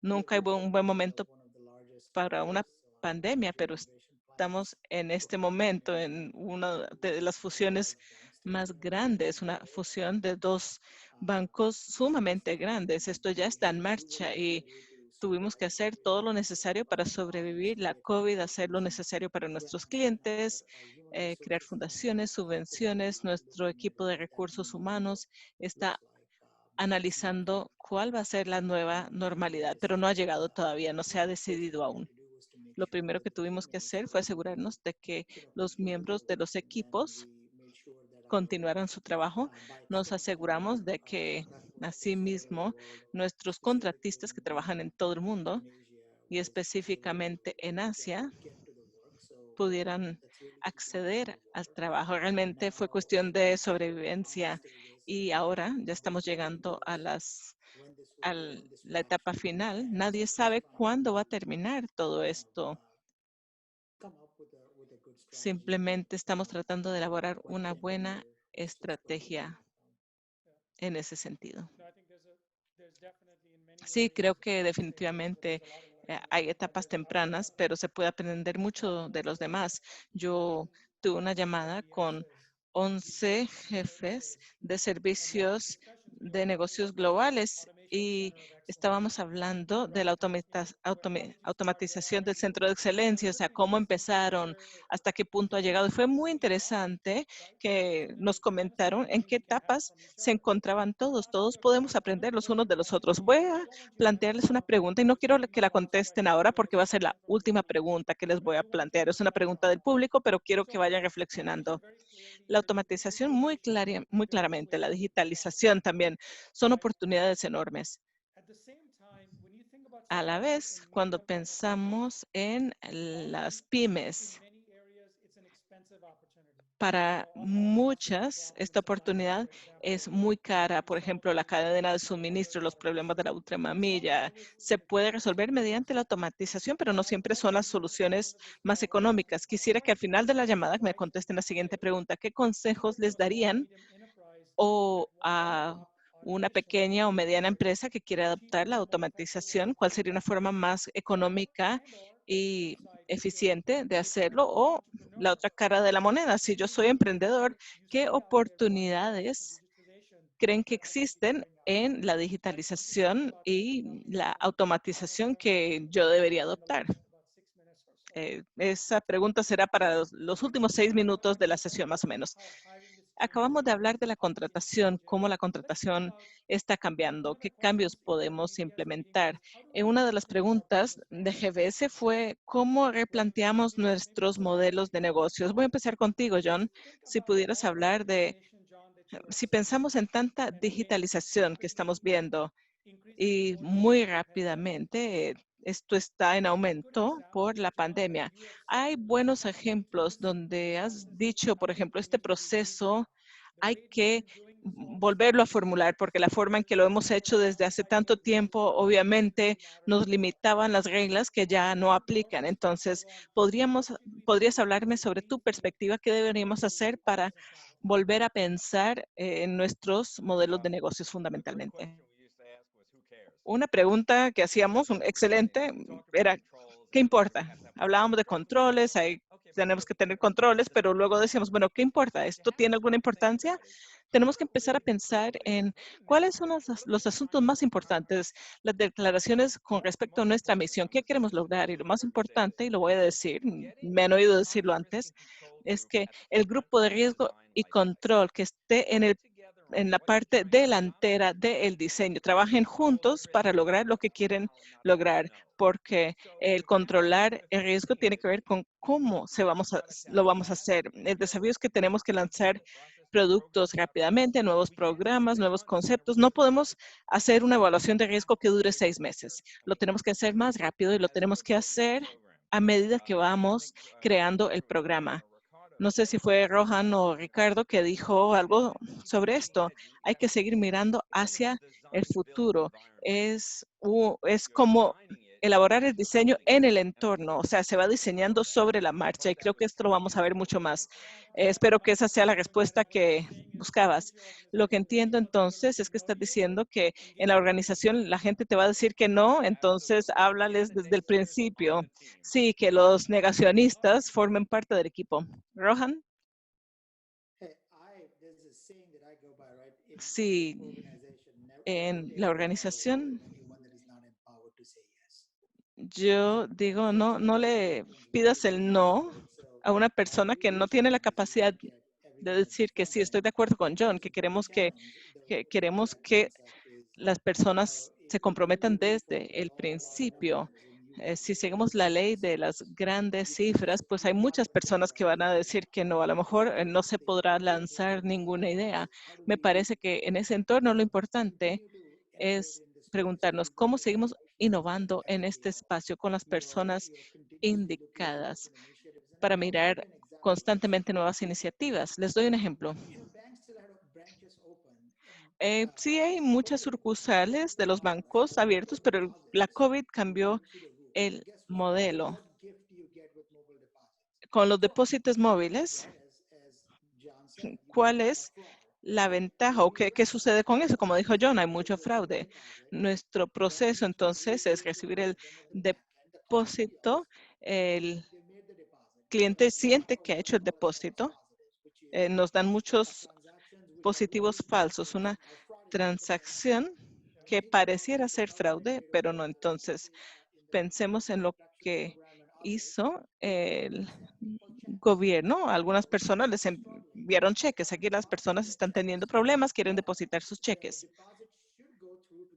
nunca hay un buen momento one of the largest para una pandemia, pero innovation estamos plans en este momento en una de las fusiones más grandes, una fusión de dos bancos sumamente grandes. Esto ya está en marcha y tuvimos que hacer todo lo necesario para sobrevivir la COVID, hacer lo necesario para nuestros clientes, crear fundaciones, subvenciones. Nuestro equipo de recursos humanos está analizando cuál va a ser la nueva normalidad, pero no ha llegado todavía, no se ha decidido aún. Lo primero que tuvimos que hacer fue asegurarnos de que los miembros de los equipos continuaran su trabajo. Nos aseguramos de que asimismo nuestros contratistas que trabajan en todo el mundo y específicamente en Asia pudieran acceder al trabajo. Realmente fue cuestión de sobrevivencia y ahora ya estamos llegando a la etapa final. Nadie sabe cuándo va a terminar todo esto. Simplemente estamos tratando de elaborar una buena estrategia en ese sentido. No, I think there's definitely in many Sí, areas, creo as que you say, definitivamente there's a lot of learning hay and etapas there's a lot of tempranas, pero se puede aprender mucho de los demás. Yo tuve una llamada con 11 jefes de servicios de negocios globales y estábamos hablando de la automatización del centro de excelencia, o sea, cómo empezaron, hasta qué punto ha llegado. Y fue muy interesante que nos comentaron en qué etapas se encontraban todos. Todos podemos aprender los unos de los otros. Voy a plantearles una pregunta y no quiero que la contesten ahora porque va a ser la última pregunta que les voy a plantear. Es una pregunta del público, pero quiero que vayan reflexionando. La automatización muy claramente, la digitalización también, son oportunidades enormes. A la vez, cuando pensamos en las pymes, para muchas, esta oportunidad es muy cara. Por ejemplo, la cadena de suministro, los problemas de la ultramamilla, se puede resolver mediante la automatización, pero no siempre son las soluciones más económicas. Quisiera que al final de la llamada me contesten la siguiente pregunta. ¿Qué consejos les darían o a una pequeña o mediana empresa que quiere adoptar la automatización? ¿Cuál sería una forma más económica y eficiente de hacerlo? O la otra cara de la moneda, si yo soy emprendedor, ¿qué oportunidades creen que existen en la digitalización y la automatización que yo debería adoptar? Esa pregunta será para los últimos 6 minutos de la sesión, más o menos. Acabamos de hablar de la contratación, cómo la contratación está cambiando, qué cambios podemos implementar. Una de las preguntas de GBS fue cómo replanteamos nuestros modelos de negocios. Voy a empezar contigo, John. Si pudieras hablar de, si pensamos en tanta digitalización que estamos viendo y muy rápidamente, esto está en aumento por la pandemia. Hay buenos ejemplos donde has dicho, por ejemplo, este proceso hay que volverlo a formular porque la forma en que lo hemos hecho desde hace tanto tiempo, obviamente nos limitaban las reglas que ya no aplican. Entonces, ¿podrías hablarme sobre tu perspectiva? ¿Qué deberíamos hacer para volver a pensar en nuestros modelos de negocios fundamentalmente? Una pregunta que hacíamos, excelente, era, ¿qué importa? Hablábamos de controles, tenemos que tener controles, pero luego decíamos, bueno, ¿qué importa? ¿Esto tiene alguna importancia? Tenemos que empezar a pensar en cuáles son los asuntos más importantes, las declaraciones con respecto a nuestra misión, qué queremos lograr. Y lo más importante, y lo voy a decir, me han oído decirlo antes, es que el grupo de riesgo y control que esté en la parte delantera del diseño. Trabajen juntos para lograr lo que quieren lograr, porque el controlar el riesgo tiene que ver con cómo lo vamos a hacer. El desafío es que tenemos que lanzar productos rápidamente, nuevos programas, nuevos conceptos. No podemos hacer una evaluación de riesgo que dure 6 meses. Lo tenemos que hacer más rápido y lo tenemos que hacer a medida que vamos creando el programa. No sé si fue Rohan o Ricardo que dijo algo sobre esto. Hay que seguir mirando hacia el futuro. Es como elaborar el diseño en el entorno, o sea, se va diseñando sobre la marcha y creo que esto lo vamos a ver mucho más. Espero que esa sea la respuesta que buscabas. Lo que entiendo entonces es que estás diciendo que en la organización la gente te va a decir que no, entonces háblales desde el principio. Sí, que los negacionistas formen parte del equipo. Rohan, Hey, there's a saying that I go by, right? In sí, organization, never en say la no to organización, anyone that is not empowered to say yes. yo digo, no, no le pidas el no a una persona que no tiene la capacidad de decir que sí, estoy de acuerdo con John, que queremos que las personas se comprometan desde el principio. Si seguimos la ley de las grandes cifras, pues hay muchas personas que van a decir que no. A lo mejor no se podrá lanzar ninguna idea. Me parece que en ese entorno lo importante es preguntarnos cómo seguimos innovando en este espacio con las personas indicadas para mirar constantemente nuevas iniciativas. Les doy un ejemplo. Sí hay muchas sucursales de los bancos abiertos, pero la COVID cambió el modelo. con los depósitos móviles, ¿cuál es la ventaja o qué sucede con eso? Como dijo John, hay mucho fraude. Nuestro proceso entonces es recibir el depósito, el cliente siente que ha hecho el depósito, nos dan muchos positivos falsos, una transacción que pareciera ser fraude, pero no. Entonces, pensemos en lo que hizo el gobierno. A algunas personas les enviaron cheques. Aquí las personas están teniendo problemas, quieren depositar sus cheques.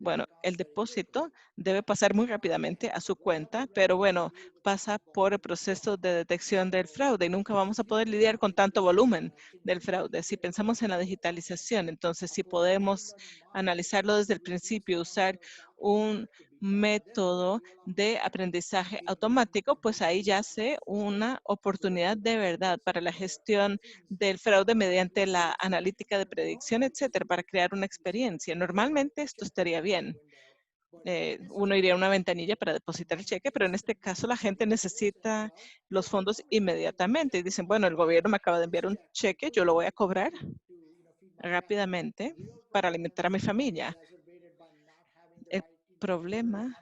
Bueno, el depósito debe pasar muy rápidamente a su cuenta, pero bueno, pasa por el proceso de detección del fraude y nunca vamos a poder lidiar con tanto volumen del fraude. Si pensamos en la digitalización, entonces si podemos analizarlo desde el principio, usar un método de aprendizaje automático, pues ahí yace una oportunidad de verdad para la gestión del fraude mediante la analítica de predicción, etcétera, para crear una experiencia. Normalmente esto estaría bien. Uno iría a una ventanilla para depositar el cheque, pero en este caso la gente necesita los fondos inmediatamente y dicen, bueno, el gobierno me acaba de enviar un cheque, yo lo voy a cobrar rápidamente para alimentar a mi familia. El problema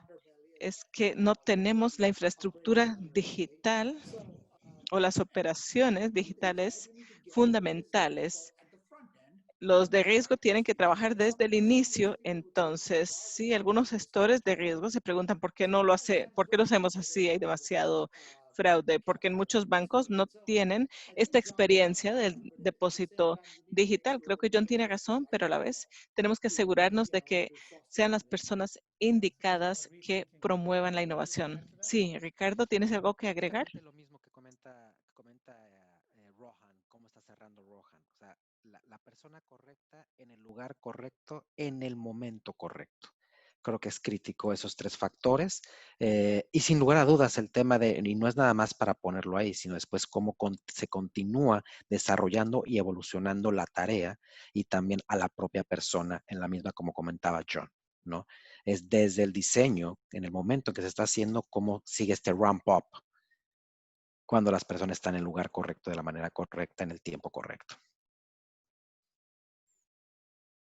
es que no tenemos la infraestructura digital o las operaciones digitales fundamentales. Los de riesgo tienen que trabajar desde el inicio, entonces, sí, algunos gestores de riesgo se preguntan por qué no lo hacemos así, hay demasiado fraude, porque en muchos bancos no tienen esta experiencia del depósito digital. Creo que John tiene razón, pero a la vez tenemos que asegurarnos de que sean las personas indicadas que promuevan la innovación. Sí, Ricardo, ¿tienes algo que agregar? Exactamente lo mismo que comenta Rohan, cómo está cerrando Rohan. O sea, la persona correcta en el lugar correcto, en el momento correcto. Creo que es crítico esos tres factores. Y sin lugar a dudas, el tema y no es nada más para ponerlo ahí, sino después cómo se continúa desarrollando y evolucionando la tarea y también a la propia persona en la misma, como comentaba John, ¿no? Es desde el diseño, en el momento en que se está haciendo, cómo sigue este ramp up cuando las personas están en el lugar correcto, de la manera correcta, en el tiempo correcto.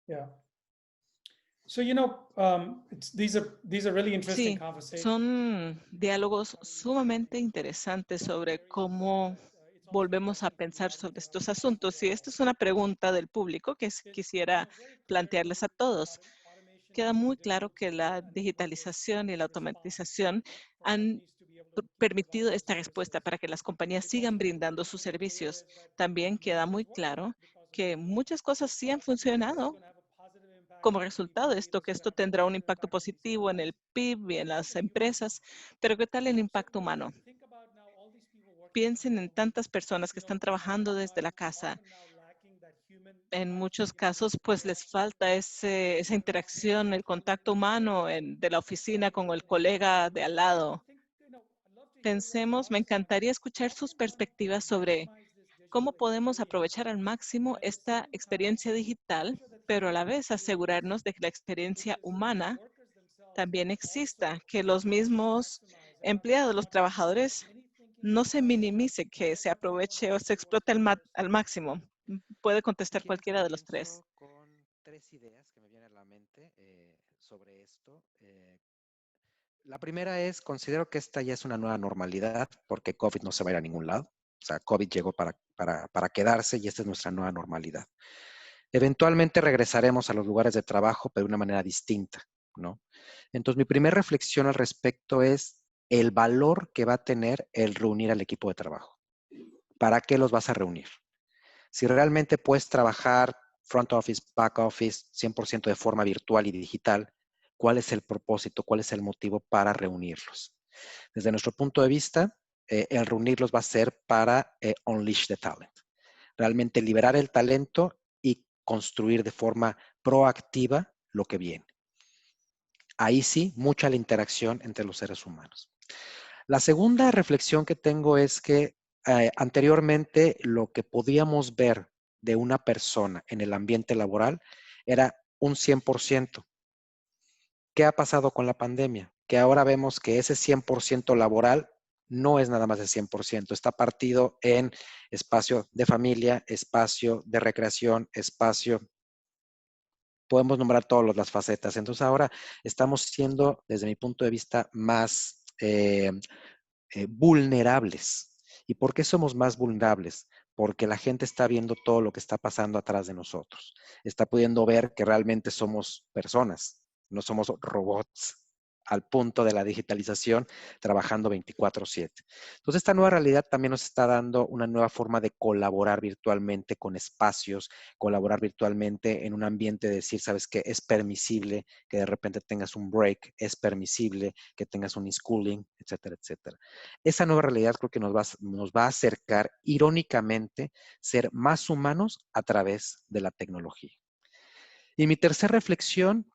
Yeah. So, these are really interesting Sí, conversations. son diálogos sumamente interesantes sobre cómo volvemos a pensar sobre estos asuntos. Y esta es una pregunta del público que quisiera plantearles a todos. Queda muy claro que la digitalización y la automatización han permitido esta respuesta para que las compañías sigan brindando sus servicios. También queda muy claro que muchas cosas sí han funcionado como resultado de esto, que esto tendrá un impacto positivo en el PIB y en las empresas, pero ¿qué tal el impacto humano? Piensen en tantas personas que están trabajando desde la casa. En muchos casos, pues les falta esa interacción, el contacto humano de la oficina con el colega de al lado. Pensemos, me encantaría escuchar sus perspectivas sobre cómo podemos aprovechar al máximo esta experiencia digital, pero a la vez asegurarnos de que la experiencia humana también exista, que los mismos empleados, los trabajadores, no se minimice, que se aproveche o se explote al máximo. Puede contestar cualquiera de los tres. Comienzo con tres ideas que me vienen a la mente sobre esto. La primera es, considero que esta ya es una nueva normalidad porque COVID no se va a ir a ningún lado. O sea, COVID llegó para quedarse y esta es nuestra nueva normalidad. Eventualmente regresaremos a los lugares de trabajo, pero de una manera distinta, ¿no? Entonces, mi primera reflexión al respecto es el valor que va a tener el reunir al equipo de trabajo. ¿Para qué los vas a reunir? Si realmente puedes trabajar front office, back office, 100% de forma virtual y digital, ¿cuál es el propósito? ¿Cuál es el motivo para reunirlos? Desde nuestro punto de vista, el reunirlos va a ser para unleash the talent. Realmente liberar el talento y construir de forma proactiva lo que viene. Ahí sí, mucha la interacción entre los seres humanos. La segunda reflexión que tengo es que anteriormente lo que podíamos ver de una persona en el ambiente laboral era un 100%. ¿Qué ha pasado con la pandemia? Que ahora vemos que ese 100% laboral no es nada más de 100%. Está partido en espacio de familia, espacio de recreación, espacio. Podemos nombrar todas las facetas. Entonces ahora estamos siendo, desde mi punto de vista, más vulnerables. ¿Y por qué somos más vulnerables? Porque la gente está viendo todo lo que está pasando atrás de nosotros. Está pudiendo ver que realmente somos personas, no somos robots, al punto de la digitalización, trabajando 24/7. Entonces, esta nueva realidad también nos está dando una nueva forma de colaborar virtualmente con espacios, colaborar virtualmente en un ambiente de decir, ¿sabes qué? Es permisible que de repente tengas un break, es permisible que tengas un schooling, etcétera, etcétera. Esa nueva realidad creo que nos va a acercar, irónicamente, ser más humanos a través de la tecnología. Y mi tercera reflexión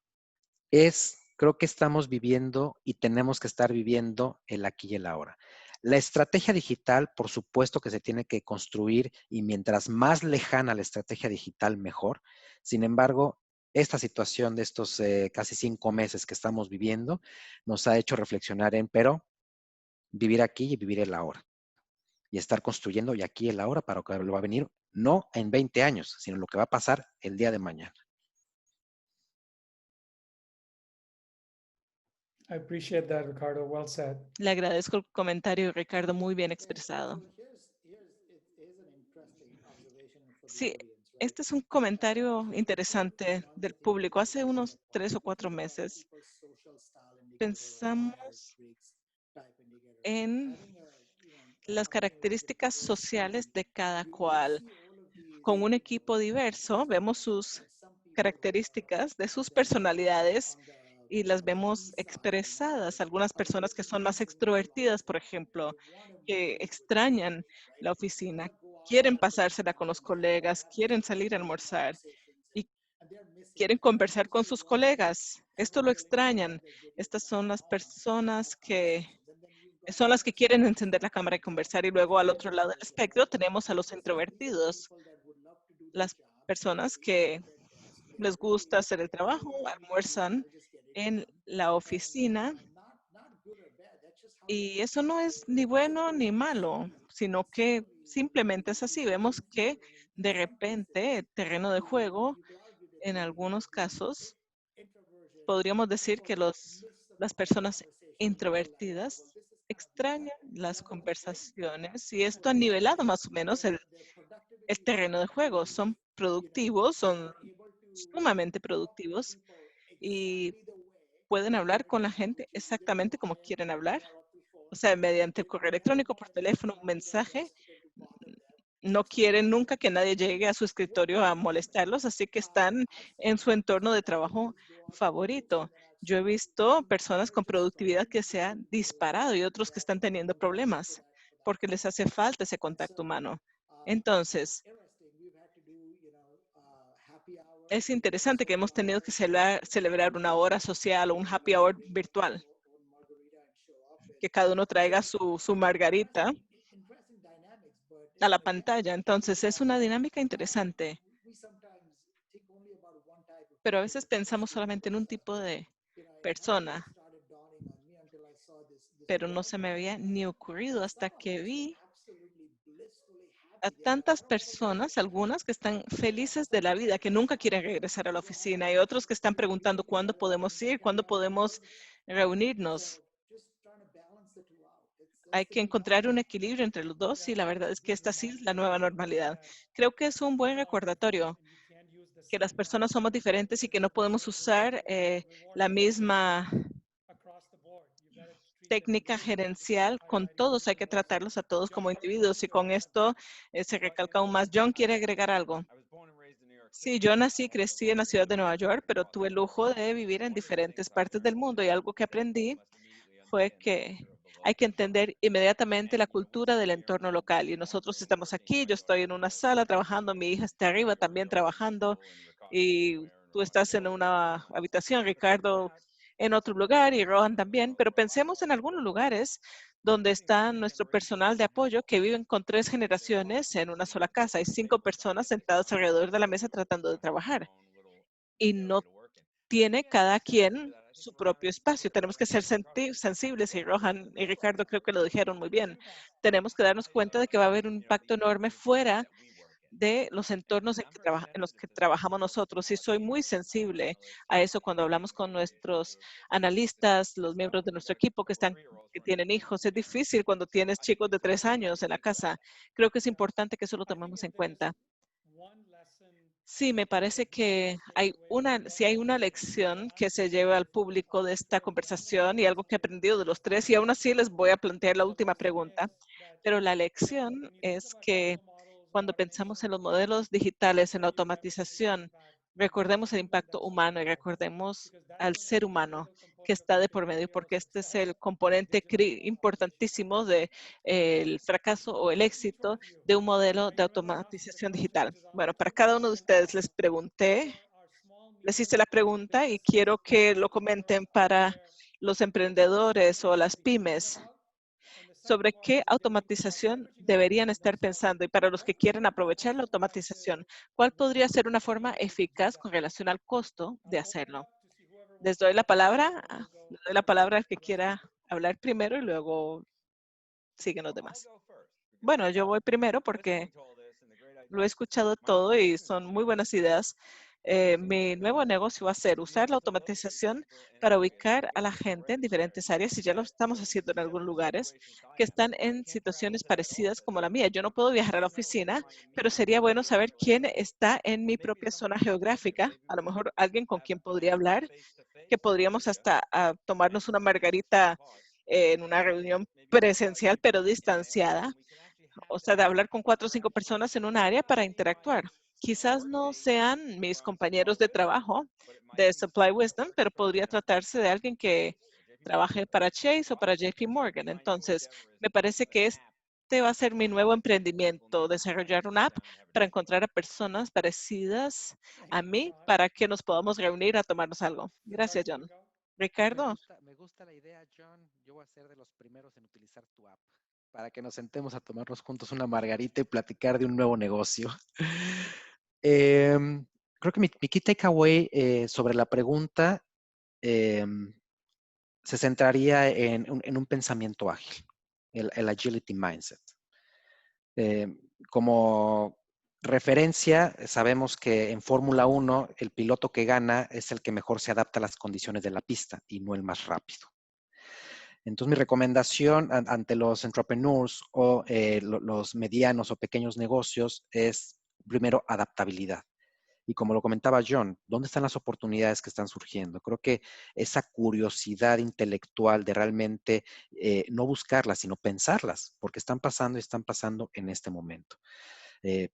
es, creo que estamos viviendo y tenemos que estar viviendo el aquí y el ahora. La estrategia digital, por supuesto que se tiene que construir y mientras más lejana la estrategia digital, mejor. Sin embargo, esta situación de estos casi 5 meses que estamos viviendo nos ha hecho reflexionar pero vivir aquí y vivir el ahora. Y estar construyendo y aquí y el ahora para lo que va a venir, no en 20 años, sino lo que va a pasar el día de mañana. I appreciate that, Ricardo. Well said. Le agradezco el comentario, Ricardo, muy bien expresado. Sí, este es un comentario interesante del público. Hace unos 3 o 4 meses pensamos en las características sociales de cada cual. Con un equipo diverso, vemos sus características de sus personalidades y las vemos expresadas. Algunas personas que son más extrovertidas, por ejemplo, que extrañan la oficina, quieren pasársela con los colegas, quieren salir a almorzar y quieren conversar con sus colegas. Esto lo extrañan. Estas son las personas que son las que quieren encender la cámara y conversar. Y luego al otro lado del espectro tenemos a los introvertidos, las personas que les gusta hacer el trabajo, almuerzan en la oficina. Y eso no es ni bueno ni malo, sino que simplemente es así. Vemos que de repente el terreno de juego, en algunos casos, podríamos decir que las personas introvertidas extrañan las conversaciones y esto ha nivelado más o menos el terreno de juego. Son productivos, son sumamente productivos y pueden hablar con la gente exactamente como quieren hablar. O sea, mediante el correo electrónico, por teléfono, un mensaje. No quieren nunca que nadie llegue a su escritorio a molestarlos, así que están en su entorno de trabajo favorito. Yo he visto personas con productividad que se han disparado y otros que están teniendo problemas porque les hace falta ese contacto humano. Entonces, es interesante que hemos tenido que celebrar una hora social o un happy hour virtual, que cada uno traiga su margarita a la pantalla. Entonces, es una dinámica interesante. Pero a veces pensamos solamente en un tipo de persona, pero no se me había ni ocurrido hasta que vi a tantas personas, algunas que están felices de la vida, que nunca quieren regresar a la oficina y otros que están preguntando cuándo podemos ir, cuándo podemos reunirnos. Hay que encontrar un equilibrio entre los dos y la verdad es que esta sí es la nueva normalidad. Creo que es un buen recordatorio que las personas somos diferentes y que no podemos usar la misma técnica gerencial con todos. Hay que tratarlos a todos como individuos y con esto se recalca aún más. John quiere agregar algo. Sí, yo nací y crecí en la ciudad de Nueva York, pero tuve el lujo de vivir en diferentes partes del mundo y algo que aprendí fue que hay que entender inmediatamente la cultura del entorno local. Y nosotros estamos aquí, yo estoy en una sala trabajando, mi hija está arriba también trabajando y tú estás en una habitación, Ricardo, en otro lugar y Rohan también, pero pensemos en algunos lugares donde está nuestro personal de apoyo que viven con 3 generaciones en una sola casa. Hay 5 personas sentadas alrededor de la mesa tratando de trabajar y no tiene cada quien su propio espacio. Tenemos que ser sensibles y Rohan y Ricardo creo que lo dijeron muy bien. Tenemos que darnos cuenta de que va a haber un impacto enorme fuera de los entornos en los que trabajamos nosotros. Y soy muy sensible a eso cuando hablamos con nuestros analistas, los miembros de nuestro equipo que tienen hijos. Es difícil cuando tienes chicos de 3 años en la casa. Creo que es importante que eso lo tomemos en cuenta. Sí, me parece que si hay una lección que se lleva al público de esta conversación y algo que he aprendido de los tres, y aún así les voy a plantear la última pregunta, pero la lección es que cuando pensamos en los modelos digitales, en la automatización, recordemos el impacto humano y recordemos al ser humano que está de por medio, porque este es el componente importantísimo de el fracaso o el éxito de un modelo de automatización digital. Bueno, para cada uno de ustedes les hice la pregunta y quiero que lo comenten para los emprendedores o las pymes sobre qué automatización deberían estar pensando y para los que quieren aprovechar la automatización, ¿cuál podría ser una forma eficaz con relación al costo de hacerlo? Les doy la palabra al que quiera hablar primero y luego siguen los demás. Bueno, yo voy primero porque lo he escuchado todo y son muy buenas ideas. Mi nuevo negocio va a ser usar la automatización para ubicar a la gente en diferentes áreas, y ya lo estamos haciendo en algunos lugares, que están en situaciones parecidas como la mía. Yo no puedo viajar a la oficina, pero sería bueno saber quién está en mi propia zona geográfica, a lo mejor alguien con quien podría hablar, que podríamos hasta tomarnos una margarita en una reunión presencial, pero distanciada, o sea, de hablar con 4 o 5 personas en un área para interactuar. Quizás no sean mis compañeros de trabajo de Supply Wisdom, pero podría tratarse de alguien que trabaje para Chase o para JP Morgan. Entonces, me parece que este va a ser mi nuevo emprendimiento, desarrollar una app para encontrar a personas parecidas a mí para que nos podamos reunir a tomarnos algo. Gracias, John. Ricardo. Me gusta la idea, John. Yo voy a ser de los primeros en utilizar tu app para que nos sentemos a tomarnos juntos una margarita y platicar de un nuevo negocio. Creo que mi key takeaway sobre la pregunta se centraría en un pensamiento ágil, el agility mindset. Como referencia, sabemos que en Fórmula 1 el piloto que gana es el que mejor se adapta a las condiciones de la pista y no el más rápido. Entonces, mi recomendación ante los entrepreneurs o los medianos o pequeños negocios es, primero, adaptabilidad. Y como lo comentaba John, ¿dónde están las oportunidades que están surgiendo? Creo que esa curiosidad intelectual de realmente no buscarlas, sino pensarlas, porque están pasando y están pasando en este momento.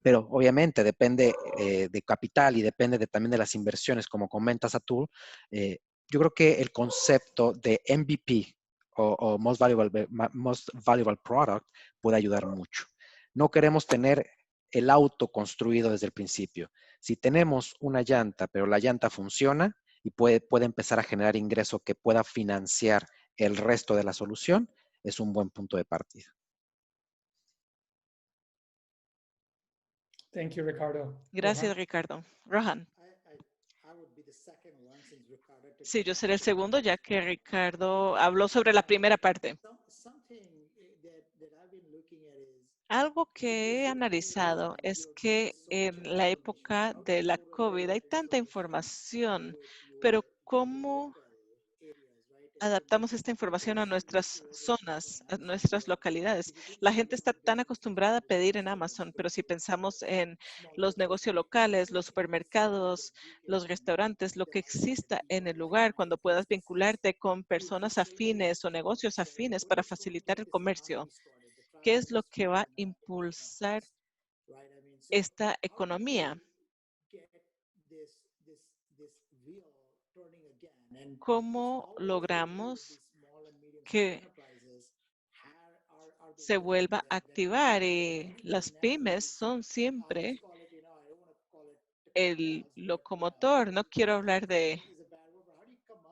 Pero obviamente depende de capital y depende también de las inversiones, como comentas, Atul. Yo creo que el concepto de MVP o Most Valuable Product puede ayudar mucho. No queremos tener el auto construido desde el principio. Si tenemos una llanta, pero la llanta funciona y puede empezar a generar ingreso que pueda financiar el resto de la solución, es un buen punto de partida. Thank you, Ricardo. Gracias, Rohan? Ricardo. Rohan. I would be the second one since Ricardo took Sí, the yo seré el first segundo, one. ya que Ricardo habló sobre la primera parte. Something that I've been looking at is Algo que he analizado es que en la época de la COVID hay tanta información, pero ¿cómo adaptamos esta información a nuestras zonas, a nuestras localidades? La gente está tan acostumbrada a pedir en Amazon, pero si pensamos en los negocios locales, los supermercados, los restaurantes, lo que exista en el lugar, cuando puedas vincularte con personas afines o negocios afines para facilitar el comercio, ¿qué es lo que va a impulsar esta economía? ¿Cómo logramos que se vuelva a activar? Y las pymes son siempre el locomotor. No quiero hablar de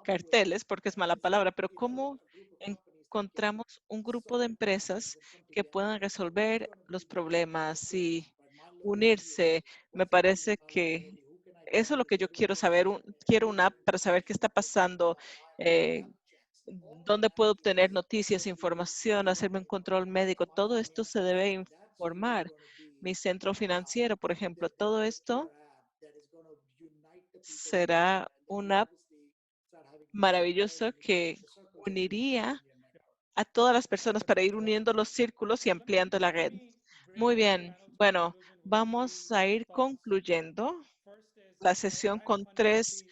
carteles porque es mala palabra, pero ¿cómo encontramos un grupo de empresas que puedan resolver los problemas y unirse? Me parece que Eso es lo que yo quiero saber. Quiero una app para saber qué está pasando, dónde puedo obtener noticias, información, hacerme un control médico. Todo esto se debe informar. Mi centro financiero, por ejemplo, todo esto será una app maravillosa que uniría a todas las personas para ir uniendo los círculos y ampliando la red. Muy bien. Bueno, vamos a ir concluyendo la sesión con 3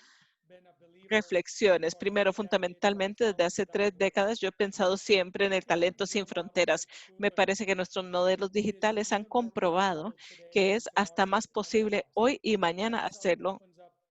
reflexiones. Primero, fundamentalmente, desde hace 3 décadas yo he pensado siempre en el talento sin fronteras. Me parece que nuestros modelos digitales han comprobado que es hasta más posible hoy y mañana hacerlo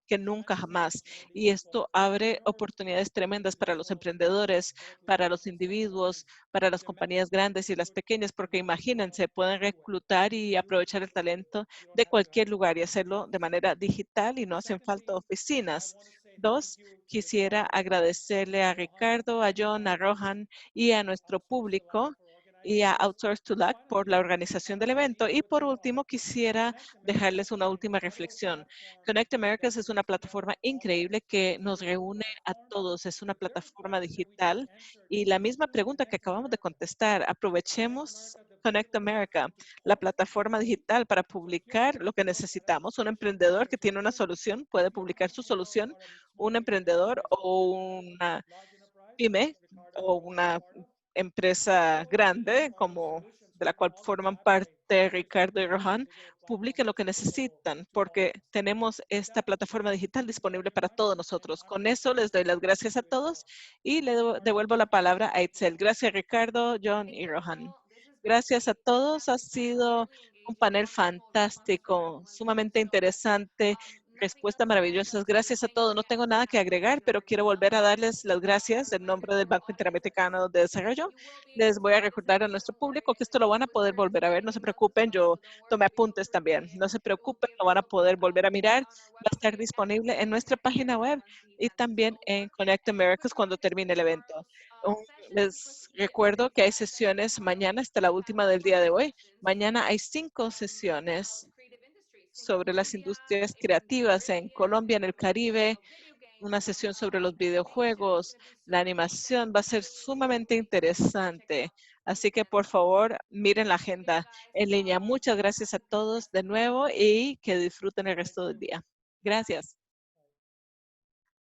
que nunca jamás. Y esto abre oportunidades tremendas para los emprendedores, para los individuos, para las compañías grandes y las pequeñas, porque imagínense, pueden reclutar y aprovechar el talento de cualquier lugar y hacerlo de manera digital y no hacen falta oficinas. 2, quisiera agradecerle a Ricardo, a John, a Rohan y a nuestro público y a Outsource to Luck por la organización del evento. Y por último, quisiera dejarles una última reflexión. Connect Americas es una plataforma increíble que nos reúne a todos. Es una plataforma digital y la misma pregunta que acabamos de contestar, aprovechemos Connect America, la plataforma digital para publicar lo que necesitamos. Un emprendedor que tiene una solución puede publicar su solución. Un emprendedor o una pyme o una empresa grande como de la cual forman parte Ricardo y Rohan, publiquen lo que necesitan porque tenemos esta plataforma digital disponible para todos nosotros. Con eso les doy las gracias a todos y le devuelvo la palabra a Itzel. Gracias Ricardo, John y Rohan. Gracias a todos. Ha sido un panel fantástico, sumamente interesante. Respuestas maravillosas. Gracias a todos. No tengo nada que agregar, pero quiero volver a darles las gracias en nombre del Banco Interamericano de Desarrollo. Les voy a recordar a nuestro público que esto lo van a poder volver a ver. No se preocupen, yo tomé apuntes también. No se preocupen, lo van a poder volver a mirar. Va a estar disponible en nuestra página web y también en Connect Americas cuando termine el evento. Les recuerdo que hay sesiones mañana hasta la última del día de hoy. Mañana hay 5 sesiones sobre las industrias creativas en Colombia, en el Caribe, una sesión sobre los videojuegos, la animación va a ser sumamente interesante. Así que por favor, miren la agenda en línea. Muchas gracias a todos de nuevo y que disfruten el resto del día. Gracias.